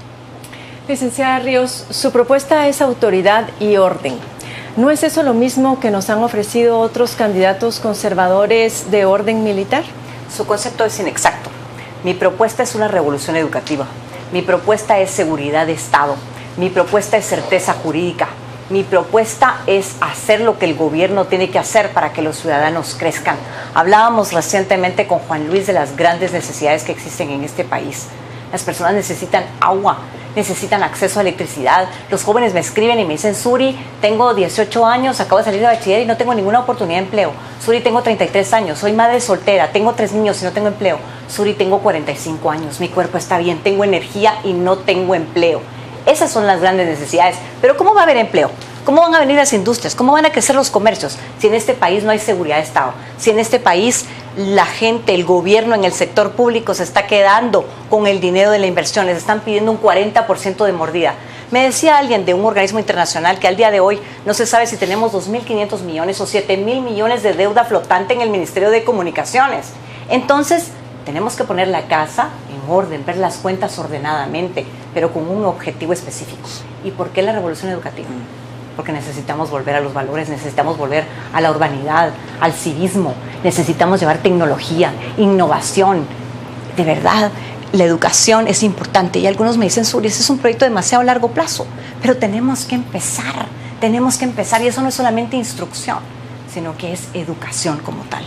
Licenciada Ríos, su propuesta es autoridad y orden. ¿No es eso lo mismo que nos han ofrecido otros candidatos conservadores de orden militar? Su concepto es inexacto. Mi propuesta es una revolución educativa. Mi propuesta es seguridad de Estado. Mi propuesta es certeza jurídica. Mi propuesta es hacer lo que el gobierno tiene que hacer para que los ciudadanos crezcan. Hablábamos recientemente con Juan Luis de las grandes necesidades que existen en este país. Las personas necesitan agua, necesitan acceso a electricidad. Los jóvenes me escriben y me dicen: Suri, tengo 18 años, acabo de salir de bachiller y no tengo ninguna oportunidad de empleo. Suri, tengo 33 años, soy madre soltera, tengo 3 niños y no tengo empleo. Suri, tengo 45 años, mi cuerpo está bien, tengo energía y no tengo empleo. Esas son las grandes necesidades. Pero ¿cómo va a haber empleo? ¿Cómo van a venir las industrias? ¿Cómo van a crecer los comercios? Si en este país no hay seguridad de Estado, si en este país la gente, el gobierno en el sector público se está quedando con el dinero de la inversión, les están pidiendo un 40% de mordida. Me decía alguien de un organismo internacional que al día de hoy no se sabe si tenemos 2.500 millones o 7.000 millones de deuda flotante en el Ministerio de Comunicaciones. Entonces, tenemos que poner la casa en orden, ver las cuentas ordenadamente, pero con un objetivo específico. ¿Y por qué la revolución educativa? Porque necesitamos volver a los valores, necesitamos volver a la urbanidad, al civismo, necesitamos llevar tecnología, innovación. De verdad, la educación es importante y algunos me dicen: Suri, ese es un proyecto de demasiado largo plazo, pero tenemos que empezar y eso no es solamente instrucción, sino que es educación como tal.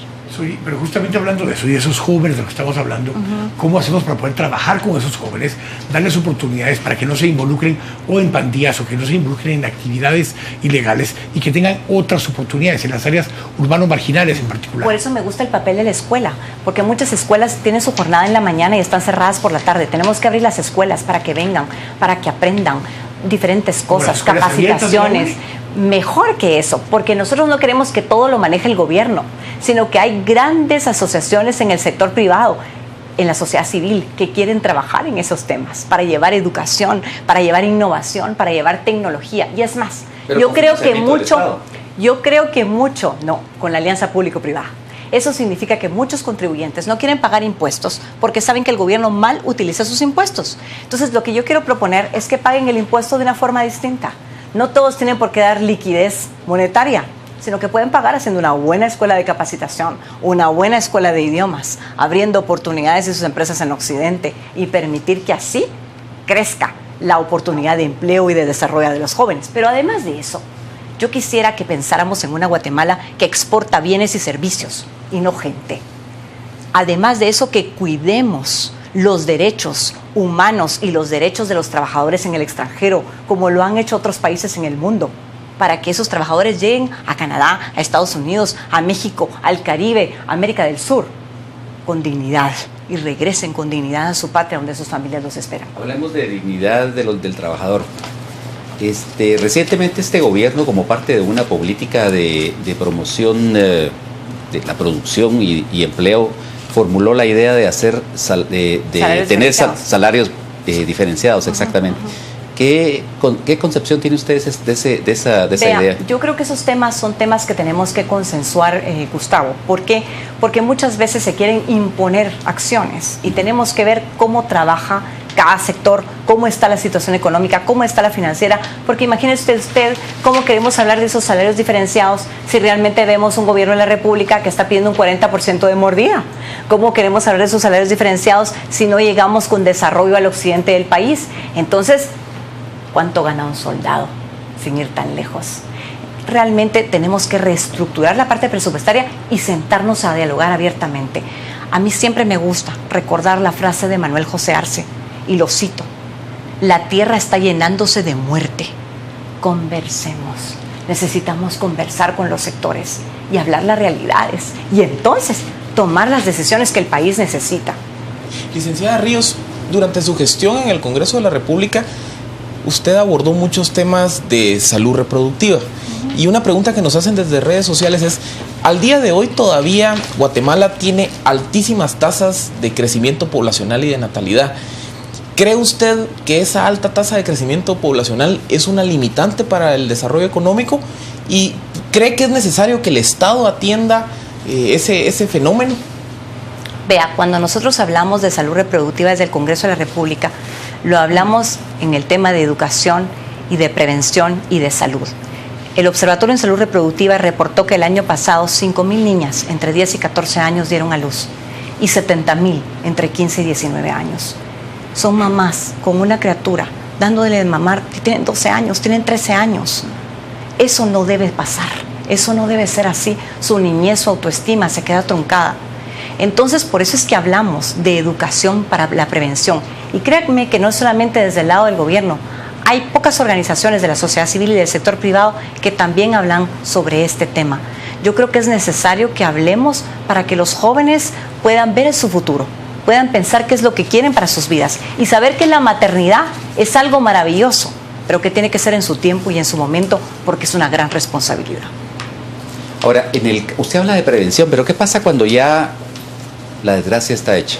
Pero justamente hablando de eso y de esos jóvenes de los que estamos hablando, ¿cómo hacemos para poder trabajar con esos jóvenes, darles oportunidades para que no se involucren o en pandillas o que no se involucren en actividades ilegales y que tengan otras oportunidades en las áreas urbanos marginales en particular? Por eso me gusta el papel de la escuela, porque muchas escuelas tienen su jornada en la mañana y están cerradas por la tarde. Tenemos que abrir las escuelas para que vengan, para que aprendan diferentes cosas, capacitaciones. Mejor que eso, porque nosotros no queremos que todo lo maneje el gobierno, sino que hay grandes asociaciones en el sector privado, en la sociedad civil, que quieren trabajar en esos temas, para llevar educación, para llevar innovación, para llevar tecnología. Y es más, yo creo que mucho, no, con la alianza público-privada. Eso significa que muchos contribuyentes no quieren pagar impuestos porque saben que el gobierno mal utiliza sus impuestos. Entonces, lo que yo quiero proponer es que paguen el impuesto de una forma distinta. No todos tienen por qué dar liquidez monetaria, sino que pueden pagar haciendo una buena escuela de capacitación, una buena escuela de idiomas, abriendo oportunidades de sus empresas en Occidente y permitir que así crezca la oportunidad de empleo y de desarrollo de los jóvenes. Pero además de eso, yo quisiera que pensáramos en una Guatemala que exporta bienes y servicios y no gente. Además de eso, que cuidemos los derechos humanos y los derechos de los trabajadores en el extranjero, como lo han hecho otros países en el mundo, para que esos trabajadores lleguen a Canadá, a Estados Unidos, a México, al Caribe, a América del Sur, con dignidad y regresen con dignidad a su patria donde sus familias los esperan. Hablemos de dignidad del trabajador. Recientemente este gobierno, como parte de una política de promoción de la producción y empleo, formuló la idea de hacer tener salarios diferenciados, exactamente. ¿Qué concepción tiene ustedes de esa idea? Yo creo que esos temas son temas que tenemos que consensuar, Gustavo. ¿Por qué? Porque muchas veces se quieren imponer acciones y tenemos que ver cómo trabaja cada sector, cómo está la situación económica, cómo está la financiera, porque imagínese usted cómo queremos hablar de esos salarios diferenciados si realmente vemos un gobierno de la República que está pidiendo un 40% de mordida. ¿Cómo queremos hablar de esos salarios diferenciados si no llegamos con desarrollo al occidente del país? Entonces, ¿cuánto gana un soldado sin ir tan lejos? Realmente tenemos que reestructurar la parte presupuestaria y sentarnos a dialogar abiertamente. A mí siempre me gusta recordar la frase de Manuel José Arce, y lo cito: la tierra está llenándose de muerte. Conversemos. Necesitamos conversar con los sectores y hablar las realidades y entonces tomar las decisiones que el país necesita. Licenciada Ríos, durante su gestión en el Congreso de la República, usted abordó muchos temas de salud reproductiva. Y una pregunta que nos hacen desde redes sociales es, al día de hoy todavía Guatemala tiene altísimas tasas de crecimiento poblacional y de natalidad. ¿Cree usted que esa alta tasa de crecimiento poblacional es una limitante para el desarrollo económico? ¿Y cree que es necesario que el Estado atienda ese fenómeno? Vea, cuando nosotros hablamos de salud reproductiva desde el Congreso de la República, lo hablamos en el tema de educación y de prevención y de salud. El Observatorio en Salud Reproductiva reportó que el año pasado 5,000 niñas entre 10 y 14 años dieron a luz y 70,000 entre 15 y 19 años. Son mamás con una criatura dándole de mamar, tienen 12 años, tienen 13 años. Eso no debe pasar, eso no debe ser así. Su niñez, su autoestima se queda truncada. Entonces, por eso es que hablamos de educación para la prevención. Y créanme que no solamente desde el lado del gobierno, hay pocas organizaciones de la sociedad civil y del sector privado que también hablan sobre este tema. Yo creo que es necesario que hablemos para que los jóvenes puedan ver su futuro, puedan pensar qué es lo que quieren para sus vidas y saber que la maternidad es algo maravilloso, pero que tiene que ser en su tiempo y en su momento porque es una gran responsabilidad. Ahora, usted habla de prevención, pero ¿qué pasa cuando ya la desgracia está hecha?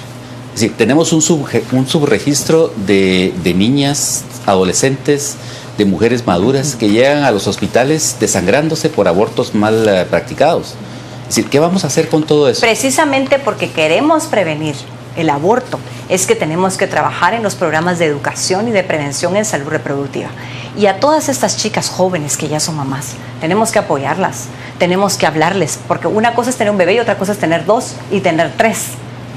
Es decir, tenemos un subregistro de niñas, adolescentes, de mujeres maduras que llegan a los hospitales desangrándose por abortos mal practicados. Es decir, ¿qué vamos a hacer con todo eso? Precisamente porque queremos prevenir el aborto, es que tenemos que trabajar en los programas de educación y de prevención en salud reproductiva. Y a todas estas chicas jóvenes que ya son mamás, tenemos que apoyarlas, tenemos que hablarles, porque una cosa es tener un bebé y otra cosa es tener 2 y tener 3.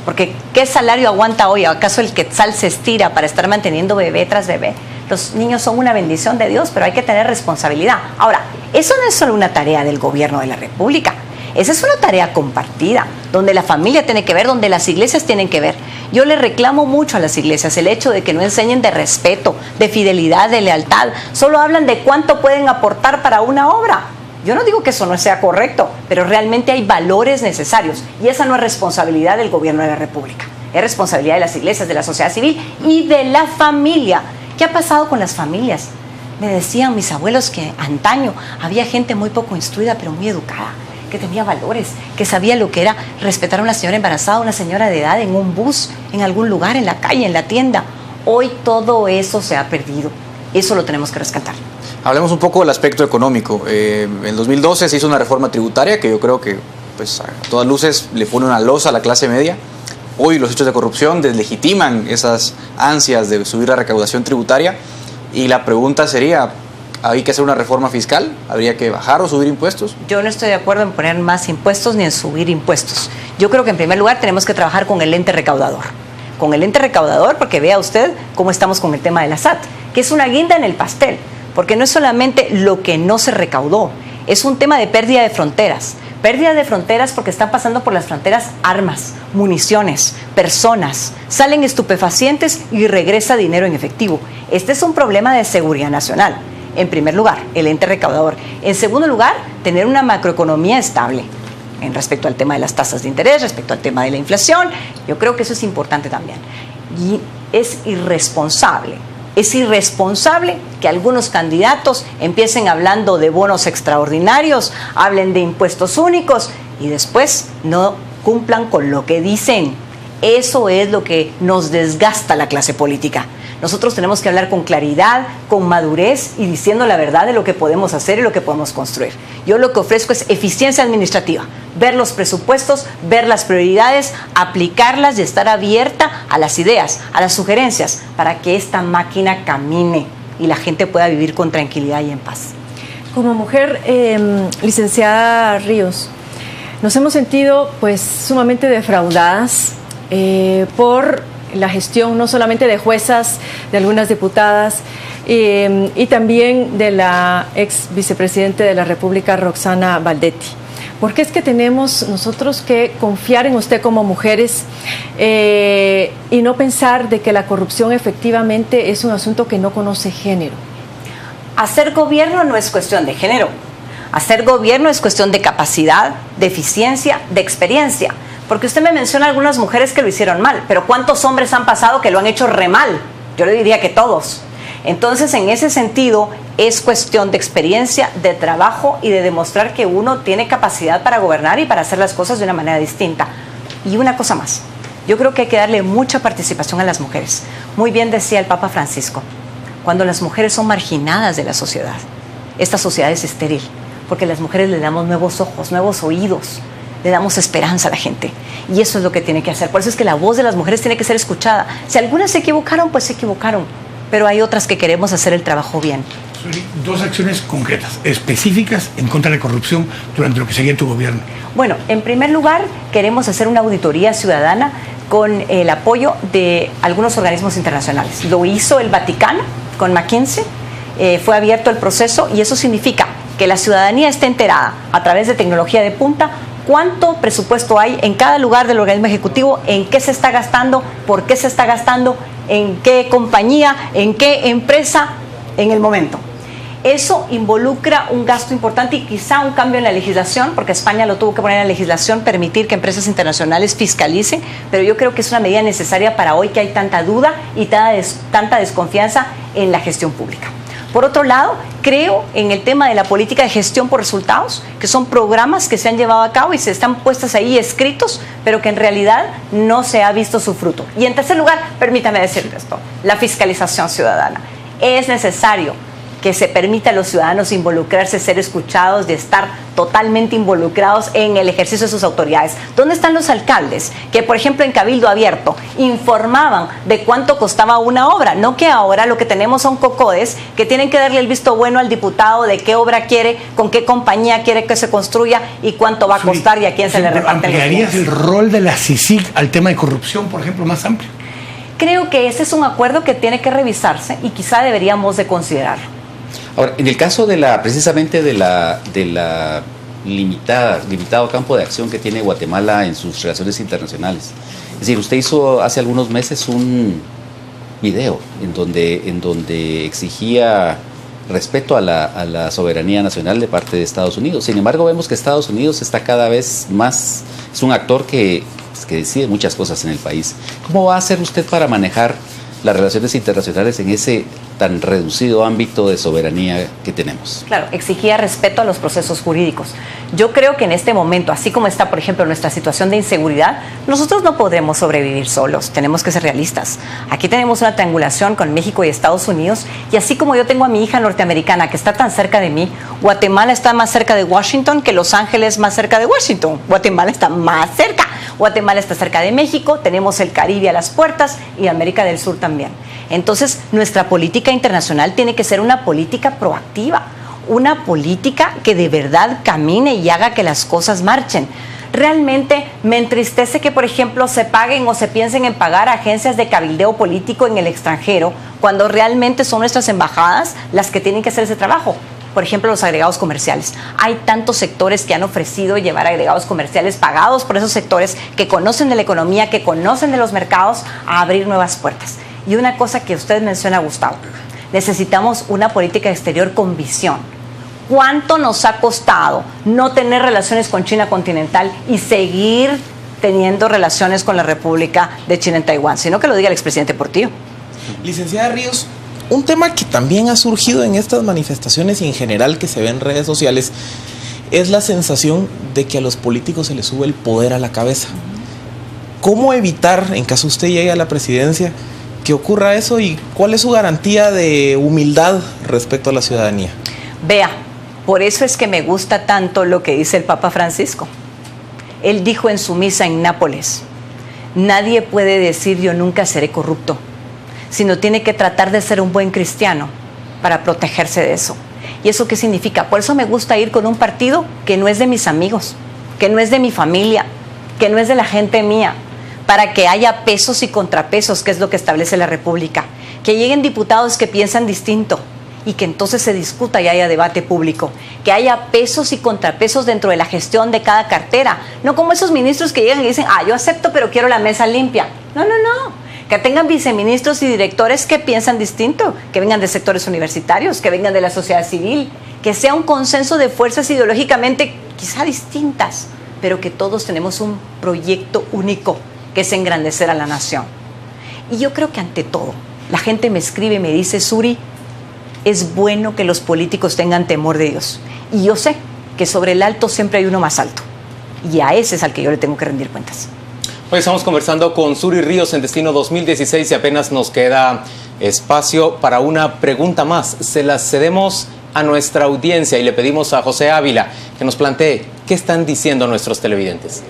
Porque ¿qué salario aguanta hoy? ¿Acaso el quetzal se estira para estar manteniendo bebé tras bebé? Los niños son una bendición de Dios, pero hay que tener responsabilidad. Ahora, eso no es solo una tarea del gobierno de la República. Esa es una tarea compartida, donde la familia tiene que ver, donde las iglesias tienen que ver. Yo le reclamo mucho a las iglesias el hecho de que no enseñen de respeto, de fidelidad, de lealtad. Solo hablan de cuánto pueden aportar para una obra. Yo no digo que eso no sea correcto, pero realmente hay valores necesarios y esa no es responsabilidad del gobierno de la República. Es responsabilidad de las iglesias, de la sociedad civil y de la familia. ¿Qué ha pasado con las familias? Me decían mis abuelos que antaño había gente muy poco instruida, pero muy educada, que tenía valores, que sabía lo que era respetar a una señora embarazada, a una señora de edad en un bus, en algún lugar, en la calle, en la tienda. Hoy todo eso se ha perdido. Eso lo tenemos que rescatar. Hablemos un poco del aspecto económico. En 2012 se hizo una reforma tributaria que yo creo que pues, a todas luces le pone una losa a la clase media. Hoy los hechos de corrupción deslegitiman esas ansias de subir la recaudación tributaria y la pregunta sería, ¿hay que hacer una reforma fiscal? ¿Habría que bajar o subir impuestos? Yo no estoy de acuerdo en poner más impuestos ni en subir impuestos. Yo creo que en primer lugar tenemos que trabajar con el ente recaudador. Con el ente recaudador, porque vea usted cómo estamos con el tema de la SAT, que es una guinda en el pastel. Porque no es solamente lo que no se recaudó, es un tema de pérdida de fronteras. Pérdida de fronteras porque están pasando por las fronteras armas, municiones, personas, salen estupefacientes y regresa dinero en efectivo. Este es un problema de seguridad nacional. En primer lugar, el ente recaudador. En segundo lugar, tener una macroeconomía estable en respecto al tema de las tasas de interés, respecto al tema de la inflación. Yo creo que eso es importante también. Y es irresponsable que algunos candidatos empiecen hablando de bonos extraordinarios, hablen de impuestos únicos y después no cumplan con lo que dicen. Eso es lo que nos desgasta la clase política. Nosotros tenemos que hablar con claridad, con madurez y diciendo la verdad de lo que podemos hacer y lo que podemos construir. Yo lo que ofrezco es eficiencia administrativa, ver los presupuestos, ver las prioridades, aplicarlas y estar abierta a las ideas, a las sugerencias, para que esta máquina camine y la gente pueda vivir con tranquilidad y en paz. Como mujer, licenciada Ríos, nos hemos sentido pues sumamente defraudadas por la gestión no solamente de juezas, de algunas diputadas y también de la ex vicepresidente de la República, Roxana Valdetti. Porque es que tenemos nosotros que confiar en usted como mujeres y no pensar de que la corrupción efectivamente es un asunto que no conoce género. Hacer gobierno no es cuestión de género. Hacer gobierno es cuestión de capacidad, de eficiencia, de experiencia. Porque usted me menciona algunas mujeres que lo hicieron mal, pero ¿cuántos hombres han pasado que lo han hecho re mal? Yo le diría que todos. Entonces, en ese sentido, es cuestión de experiencia, de trabajo y de demostrar que uno tiene capacidad para gobernar y para hacer las cosas de una manera distinta. Y una cosa más, yo creo que hay que darle mucha participación a las mujeres. Muy bien decía el Papa Francisco, cuando las mujeres son marginadas de la sociedad, esta sociedad es estéril, porque las mujeres le damos nuevos ojos, nuevos oídos, le damos esperanza a la gente. Y eso es lo que tiene que hacer. Por eso es que la voz de las mujeres tiene que ser escuchada. Si algunas se equivocaron, pues se equivocaron. Pero hay otras que queremos hacer el trabajo bien. Dos acciones concretas, específicas en contra de la corrupción durante lo que seguía tu gobierno. Bueno, en primer lugar, queremos hacer una auditoría ciudadana con el apoyo de algunos organismos internacionales. Lo hizo el Vaticano con McKinsey, fue abierto el proceso y eso significa que la ciudadanía esté enterada a través de tecnología de punta cuánto presupuesto hay en cada lugar del organismo ejecutivo, en qué se está gastando, por qué se está gastando, en qué compañía, en qué empresa, en el momento. Eso involucra un gasto importante y quizá un cambio en la legislación, porque España lo tuvo que poner en la legislación, permitir que empresas internacionales fiscalicen, pero yo creo que es una medida necesaria para hoy que hay tanta duda y tanta desconfianza en la gestión pública. Por otro lado, creo en el tema de la política de gestión por resultados, que son programas que se han llevado a cabo y se están puestos ahí escritos, pero que en realidad no se ha visto su fruto. Y en tercer lugar, permítame decirte esto, la fiscalización ciudadana. Es necesario que se permita a los ciudadanos involucrarse, ser escuchados, de estar totalmente involucrados en el ejercicio de sus autoridades. ¿Dónde están los alcaldes que, por ejemplo, en Cabildo Abierto informaban de cuánto costaba una obra? No que ahora lo que tenemos son cocodes que tienen que darle el visto bueno al diputado de qué obra quiere, con qué compañía quiere que se construya y cuánto va a costar y a quién se le reparten los ¿Ampliarías el rol de la CICIG al tema de corrupción, por ejemplo, más amplio? Creo que ese es un acuerdo que tiene que revisarse y quizá deberíamos de considerarlo. Ahora, en el caso de precisamente de la limitado campo de acción que tiene Guatemala en sus relaciones internacionales. Es decir, usted hizo hace algunos meses un video en donde exigía respeto a la soberanía nacional de parte de Estados Unidos. Sin embargo, vemos que Estados Unidos está cada vez más, es un actor que decide muchas cosas en el país. ¿Cómo va a hacer usted para manejar las relaciones internacionales en ese tan reducido ámbito de soberanía que tenemos? Claro, exigía respeto a los procesos jurídicos. Yo creo que en este momento, así como está, por ejemplo, nuestra situación de inseguridad, nosotros no podremos sobrevivir solos, tenemos que ser realistas. Aquí tenemos una triangulación con México y Estados Unidos, y así como yo tengo a mi hija norteamericana que está tan cerca de mí, Guatemala está más cerca de Washington que Los Ángeles más cerca de Washington. Guatemala está más cerca. Guatemala está cerca de México, tenemos el Caribe a las puertas y América del Sur también. Entonces, nuestra política internacional tiene que ser una política proactiva, una política que de verdad camine y haga que las cosas marchen. Realmente me entristece que, por ejemplo, se paguen o se piensen en pagar agencias de cabildeo político en el extranjero, cuando realmente son nuestras embajadas las que tienen que hacer ese trabajo. Por ejemplo, los agregados comerciales. Hay tantos sectores que han ofrecido llevar agregados comerciales pagados por esos sectores que conocen de la economía, que conocen de los mercados, a abrir nuevas puertas. Y una cosa que usted menciona, Gustavo, necesitamos una política exterior con visión. ¿Cuánto nos ha costado no tener relaciones con China continental y seguir teniendo relaciones con la República de China en Taiwán? Sino que lo diga el expresidente Portillo. Licenciada Ríos, un tema que también ha surgido en estas manifestaciones y en general que se ve en redes sociales es la sensación de que a los políticos se les sube el poder a la cabeza. ¿Cómo evitar, en caso usted llegue a la presidencia, que ocurra eso y cuál es su garantía de humildad respecto a la ciudadanía? Vea, por eso es que me gusta tanto lo que dice el Papa Francisco. Él dijo en su misa en Nápoles, nadie puede decir yo nunca seré corrupto, sino tiene que tratar de ser un buen cristiano para protegerse de eso. ¿Y eso qué significa? Por eso me gusta ir con un partido que no es de mis amigos, que no es de mi familia, que no es de la gente mía, para que haya pesos y contrapesos, que es lo que establece la República. Que lleguen diputados que piensan distinto y que entonces se discuta y haya debate público. Que haya pesos y contrapesos dentro de la gestión de cada cartera. No como esos ministros que llegan y dicen, yo acepto, pero quiero la mesa limpia. No. Que tengan viceministros y directores que piensan distinto, que vengan de sectores universitarios, que vengan de la sociedad civil, que sea un consenso de fuerzas ideológicamente quizá distintas, pero que todos tenemos un proyecto único, que es engrandecer a la nación. Y yo creo que ante todo, la gente me escribe y me dice, Suri, Es bueno que los políticos tengan temor de Dios. Y yo sé que sobre el alto siempre hay uno más alto. Y a ese es al que yo le tengo que rendir cuentas. Hoy estamos conversando con Suri Ríos en Destino 2016 y apenas nos queda espacio para una pregunta más. Se la cedemos a nuestra audiencia y le pedimos a José Ávila que nos plantee qué están diciendo nuestros televidentes.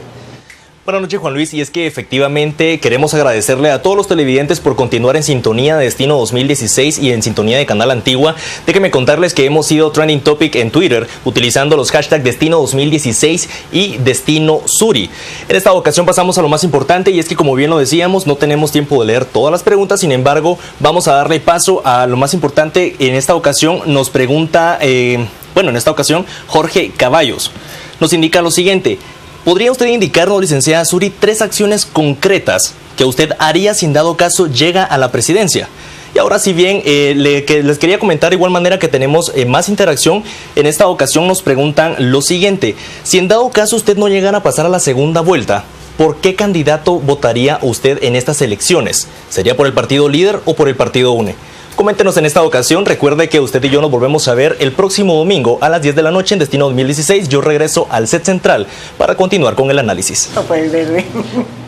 Buenas noches, Juan Luis, y es que efectivamente queremos agradecerle a todos los televidentes por continuar en sintonía de Destino 2016 y en sintonía de Canal Antigua. Déjenme contarles que hemos sido trending topic en Twitter utilizando los hashtags Destino 2016 y Destino Suri. En esta ocasión pasamos a lo más importante y es que, como bien lo decíamos, no tenemos tiempo de leer todas las preguntas, sin embargo, vamos a darle paso a lo más importante. En esta ocasión nos pregunta, en esta ocasión, Jorge Caballos. Nos indica lo siguiente: ¿podría usted indicarnos, licenciada Suri, 3 acciones concretas que usted haría si en dado caso llega a la presidencia? Y ahora, si bien les quería comentar de igual manera que tenemos más interacción, en esta ocasión nos preguntan lo siguiente: si en dado caso usted no llegara a pasar a la segunda vuelta, ¿por qué candidato votaría usted en estas elecciones? ¿Sería por el partido líder o por el partido UNE? Coméntenos en esta ocasión. Recuerde que usted y yo nos volvemos a ver el próximo domingo a las 10 de la noche en Destino 2016. Yo regreso al set central para continuar con el análisis. No puede ver.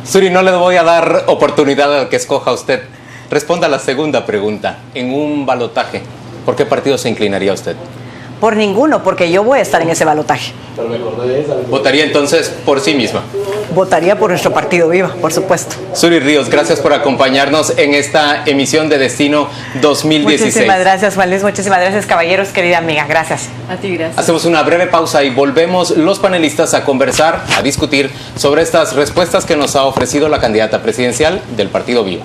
Suri, no le voy a dar oportunidad al que escoja usted. Responda a la segunda pregunta. En un balotaje, ¿por qué partido se inclinaría usted? Por ninguno, porque yo voy a estar en ese balotaje. ¿Votaría entonces por sí misma? Votaría por nuestro partido Viva, por supuesto. Suri Ríos, gracias por acompañarnos en esta emisión de Destino 2016. Muchísimas gracias, Juan Luis. Muchísimas gracias, caballeros, querida amiga. Gracias. A ti, gracias. Hacemos una breve pausa y volvemos los panelistas a conversar, a discutir sobre estas respuestas que nos ha ofrecido la candidata presidencial del partido Viva.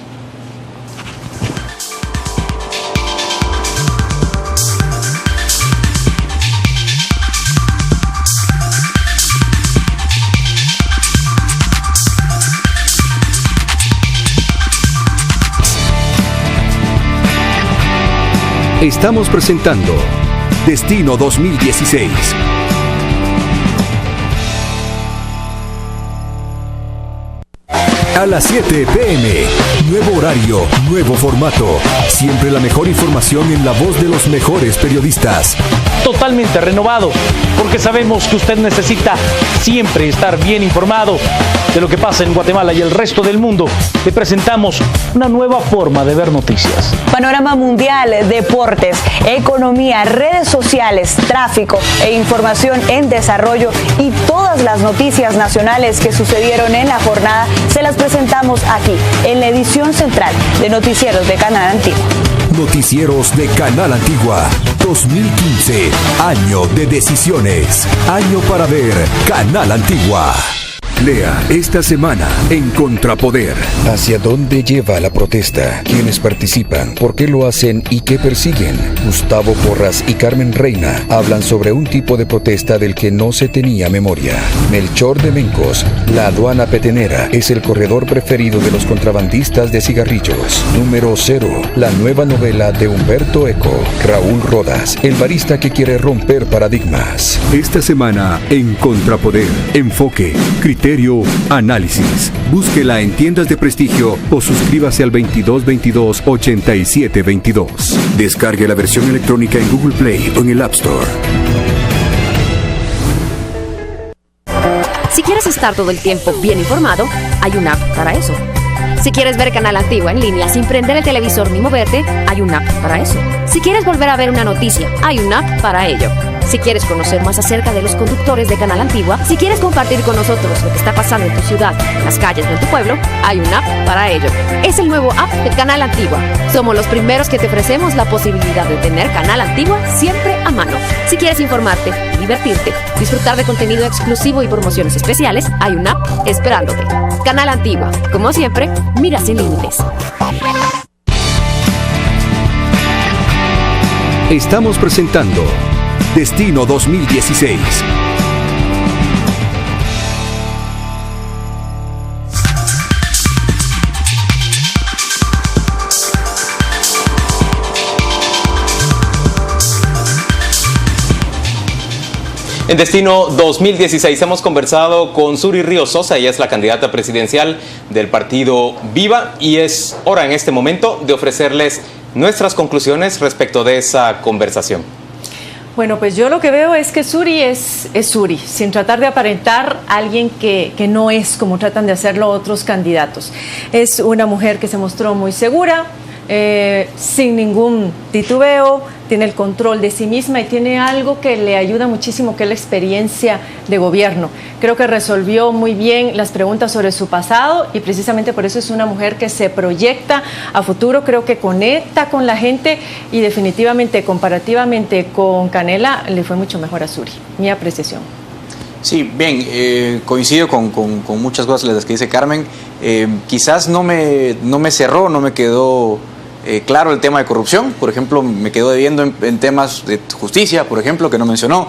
Estamos presentando Destino 2016. A las 7 p.m. Nuevo horario, nuevo formato. Siempre la mejor información en la voz de los mejores periodistas. Totalmente renovado, porque sabemos que usted necesita siempre estar bien informado de lo que pasa en Guatemala y el resto del mundo. Le presentamos una nueva forma de ver noticias. Panorama mundial, deportes, economía, redes sociales, tráfico e información en desarrollo y todas las noticias nacionales que sucedieron en la jornada se las presentamos aquí en la edición central de Noticieros de Canal Antigua. Noticieros de Canal Antigua 2015, año de decisiones, año para ver Canal Antigua. Lea esta semana en Contrapoder. ¿Hacia dónde lleva la protesta? ¿Quiénes participan? ¿Por qué lo hacen y qué persiguen? Gustavo Porras y Carmen Reina hablan sobre un tipo de protesta del que no se tenía memoria. Melchor de Mencos, la aduana petenera, es el corredor preferido de los contrabandistas de cigarrillos. Número 0, la nueva novela de Humberto Eco. Raúl Rodas, el barista que quiere romper paradigmas. Esta semana en Contrapoder, enfoque, criterio, análisis. Búsquela en tiendas de prestigio o suscríbase al 2222-8722. Descargue la versión electrónica en Google Play o en el App Store. Si quieres estar todo el tiempo bien informado, hay una app para eso. Si quieres ver Canal Antigua en línea sin prender el televisor ni moverte, hay una app para eso. Si quieres volver a ver una noticia, hay una app para ello. Si quieres conocer más acerca de los conductores de Canal Antigua, si quieres compartir con nosotros lo que está pasando en tu ciudad, en las calles o en tu pueblo, hay una app para ello. Es el nuevo app de Canal Antigua. Somos los primeros que te ofrecemos la posibilidad de tener Canal Antigua siempre a mano. Si quieres informarte, divertirte, disfrutar de contenido exclusivo y promociones especiales, hay una app esperándote. Canal Antigua, como siempre, mira sin límites. Estamos presentando Destino 2016. En Destino 2016 hemos conversado con Suri Ríos Sosa, ella es la candidata presidencial del partido Viva y es hora en este momento de ofrecerles nuestras conclusiones respecto de esa conversación. Bueno, pues yo lo que veo es que Suri es Suri, sin tratar de aparentar a alguien que no es como tratan de hacerlo otros candidatos. Es una mujer que se mostró muy segura, sin ningún titubeo, tiene el control de sí misma y tiene algo que le ayuda muchísimo, que es la experiencia de gobierno. Creo que resolvió muy bien las preguntas sobre su pasado y precisamente por eso es una mujer que se proyecta a futuro, creo que conecta con la gente y definitivamente, comparativamente con Canela, le fue mucho mejor a Suri, mi apreciación. Sí, bien, coincido con muchas cosas de las que dice Carmen. Quizás no me cerró, no me quedó claro el tema de corrupción. Por ejemplo, me quedó debiendo en temas de justicia, por ejemplo, que no mencionó.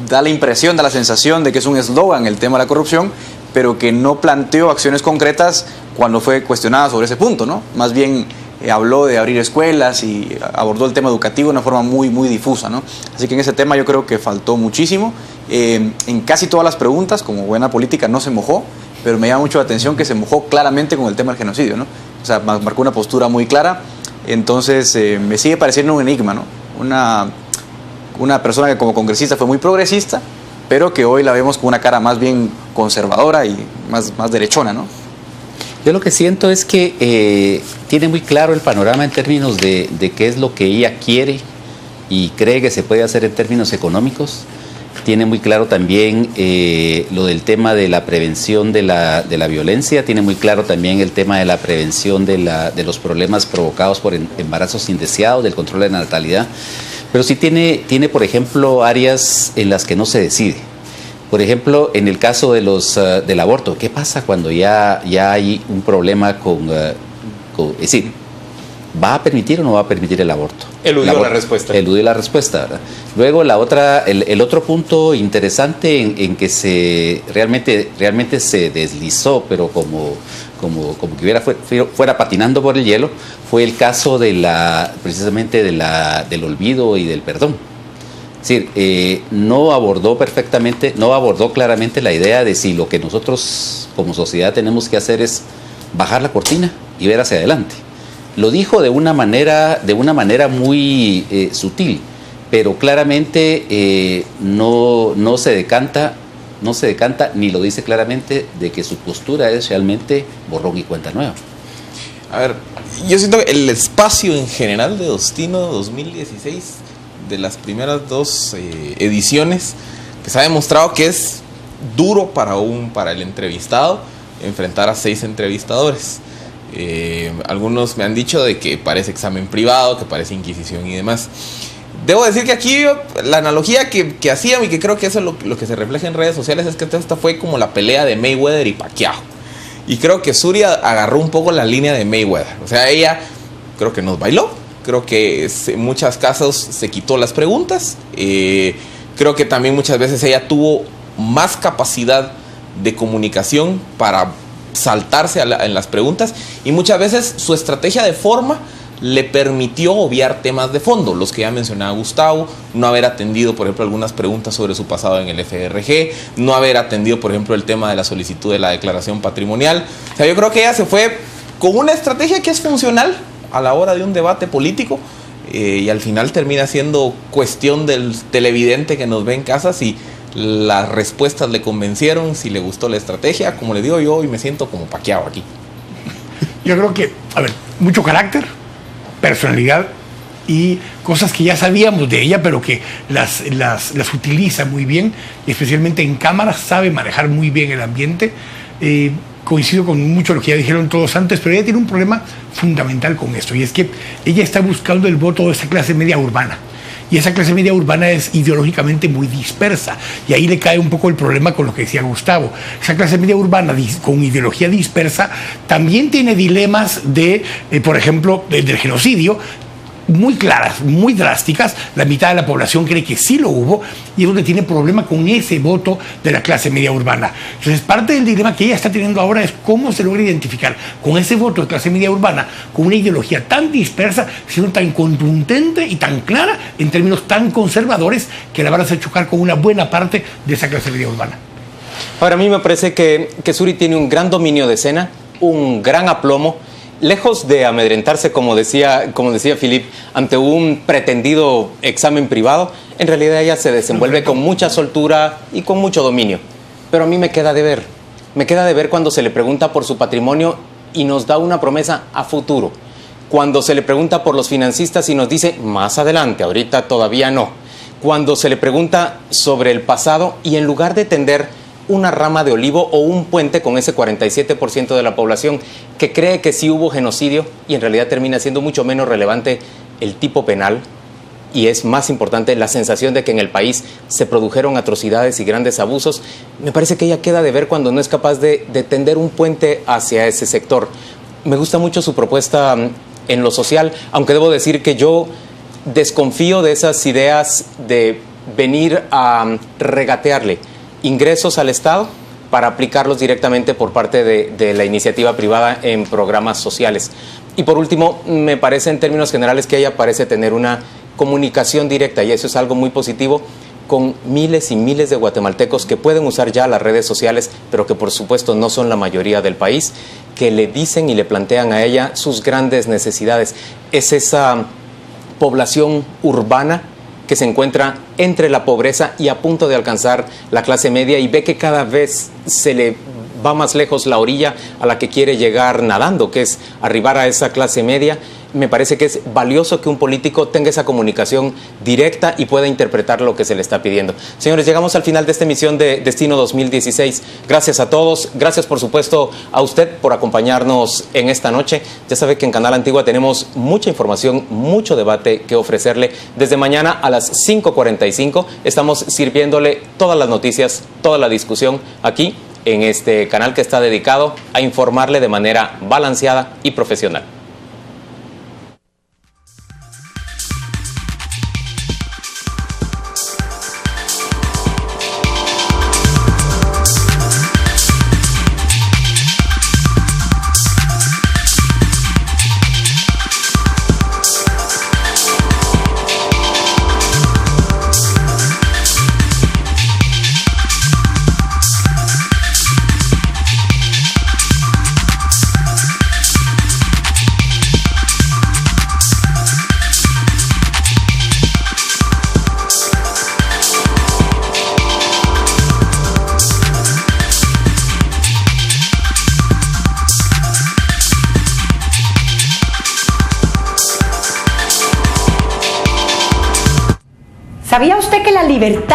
Da la impresión, da la sensación de que es un eslogan el tema de la corrupción, pero que no planteó acciones concretas cuando fue cuestionada sobre ese punto, ¿no? Más bien habló de abrir escuelas y abordó el tema educativo de una forma muy, muy difusa, ¿no? Así que en ese tema yo creo que faltó muchísimo. En casi todas las preguntas, como buena política, no se mojó, pero me llama mucho la atención que se mojó claramente con el tema del genocidio, ¿no? O sea, marcó una postura muy clara. Entonces, me sigue pareciendo un enigma, ¿no? Una persona que como congresista fue muy progresista, pero que hoy la vemos con una cara más bien conservadora y más derechona, ¿no? Yo lo que siento es que tiene muy claro el panorama en términos de qué es lo que ella quiere y cree que se puede hacer en términos económicos. Tiene muy claro también lo del tema de la prevención de la violencia, tiene muy claro también el tema de la prevención de los problemas provocados por embarazos indeseados, del control de la natalidad, pero sí tiene, por ejemplo, áreas en las que no se decide. Por ejemplo, en el caso del aborto, ¿qué pasa cuando ya hay un problema es decir, ¿va a permitir o no va a permitir el aborto? Eludió la respuesta. Eludió la respuesta, ¿verdad? Luego el otro punto interesante en que realmente se deslizó, pero como que fuera patinando por el hielo, fue el caso precisamente del olvido y del perdón. Es decir, no abordó claramente la idea de si lo que nosotros como sociedad tenemos que hacer es bajar la cortina y ver hacia adelante. Lo dijo de una manera muy sutil, pero claramente no se decanta ni lo dice claramente de que su postura es realmente borrón y cuenta nueva. A ver, yo siento que el espacio en general de Dostino 2016, de las primeras dos ediciones, que se ha demostrado que es duro para el entrevistado enfrentar a 6 entrevistadores. Algunos me han dicho de que parece examen privado, que parece inquisición y demás. Debo decir que aquí la analogía que hacían, y que creo que eso es lo que se refleja en redes sociales, es que esta fue como la pelea de Mayweather y Pacquiao. Y creo que Suri agarró un poco la línea de Mayweather. O sea, ella creo que nos bailó. Creo que en muchos casos se quitó las preguntas. Creo que también muchas veces ella tuvo más capacidad de comunicación para saltarse en las preguntas, y muchas veces su estrategia de forma le permitió obviar temas de fondo, los que ya mencionaba Gustavo, no haber atendido, por ejemplo, algunas preguntas sobre su pasado en el FRG, no haber atendido, por ejemplo, el tema de la solicitud de la declaración patrimonial. O sea, yo creo que ella se fue con una estrategia que es funcional a la hora de un debate político, y al final termina siendo cuestión del televidente que nos ve en casa si las respuestas le convencieron, si le gustó la estrategia. Como le digo yo, hoy me siento como Pacquiao aquí. Yo creo que, mucho carácter, personalidad y cosas que ya sabíamos de ella, pero que las utiliza muy bien, y especialmente en cámara sabe manejar muy bien el ambiente. Coincido con mucho de lo que ya dijeron todos antes, pero ella tiene un problema fundamental con esto, y es que ella está buscando el voto de esa clase media urbana. Y esa clase media urbana es ideológicamente muy dispersa. Y ahí le cae un poco el problema con lo que decía Gustavo. Esa clase media urbana con ideología dispersa también tiene dilemas por ejemplo, del genocidio, muy claras, muy drásticas. La mitad de la población cree que sí lo hubo, y es donde tiene problema con ese voto de la clase media urbana. Entonces, parte del dilema que ella está teniendo ahora es cómo se logra identificar con ese voto de clase media urbana, con una ideología tan dispersa, siendo tan contundente y tan clara en términos tan conservadores, que la van a hacer chocar con una buena parte de esa clase media urbana. Ahora, a mí me parece que Suri tiene un gran dominio de escena, un gran aplomo. lejos de amedrentarse, como decía Philip, ante un pretendido examen privado, en realidad ella se desenvuelve con mucha soltura y con mucho dominio. Pero a mí me queda de ver cuando se le pregunta por su patrimonio y nos da una promesa a futuro. Cuando se le pregunta por los financistas y nos dice más adelante, ahorita todavía no. Cuando se le pregunta sobre el pasado y en lugar de tender una rama de olivo o un puente con ese 47% de la población que cree que sí hubo genocidio y en realidad termina siendo mucho menos relevante el tipo penal y es más importante la sensación de que en el país se produjeron atrocidades y grandes abusos, me parece que ella queda de ver cuando no es capaz de tender un puente hacia ese sector. Me gusta mucho su propuesta en lo social, aunque debo decir que yo desconfío de esas ideas de venir a regatearle ingresos al Estado para aplicarlos directamente por parte de la iniciativa privada en programas sociales. Y por último, me parece en términos generales que ella parece tener una comunicación directa, y eso es algo muy positivo, con miles y miles de guatemaltecos que pueden usar ya las redes sociales, pero que por supuesto no son la mayoría del país, que le dicen y le plantean a ella sus grandes necesidades. Es esa población urbana que se encuentra entre la pobreza y a punto de alcanzar la clase media y ve que cada vez se le va más lejos la orilla a la que quiere llegar nadando, que es arribar a esa clase media. Me parece que es valioso que un político tenga esa comunicación directa y pueda interpretar lo que se le está pidiendo. Señores, llegamos al final de esta emisión de Destino 2016. Gracias a todos. Gracias, por supuesto, a usted por acompañarnos en esta noche. Ya sabe que en Canal Antigua tenemos mucha información, mucho debate que ofrecerle. Desde mañana a las 5:45 estamos sirviéndole todas las noticias, toda la discusión aquí en este canal que está dedicado a informarle de manera balanceada y profesional. ¿Sabía usted que la libertad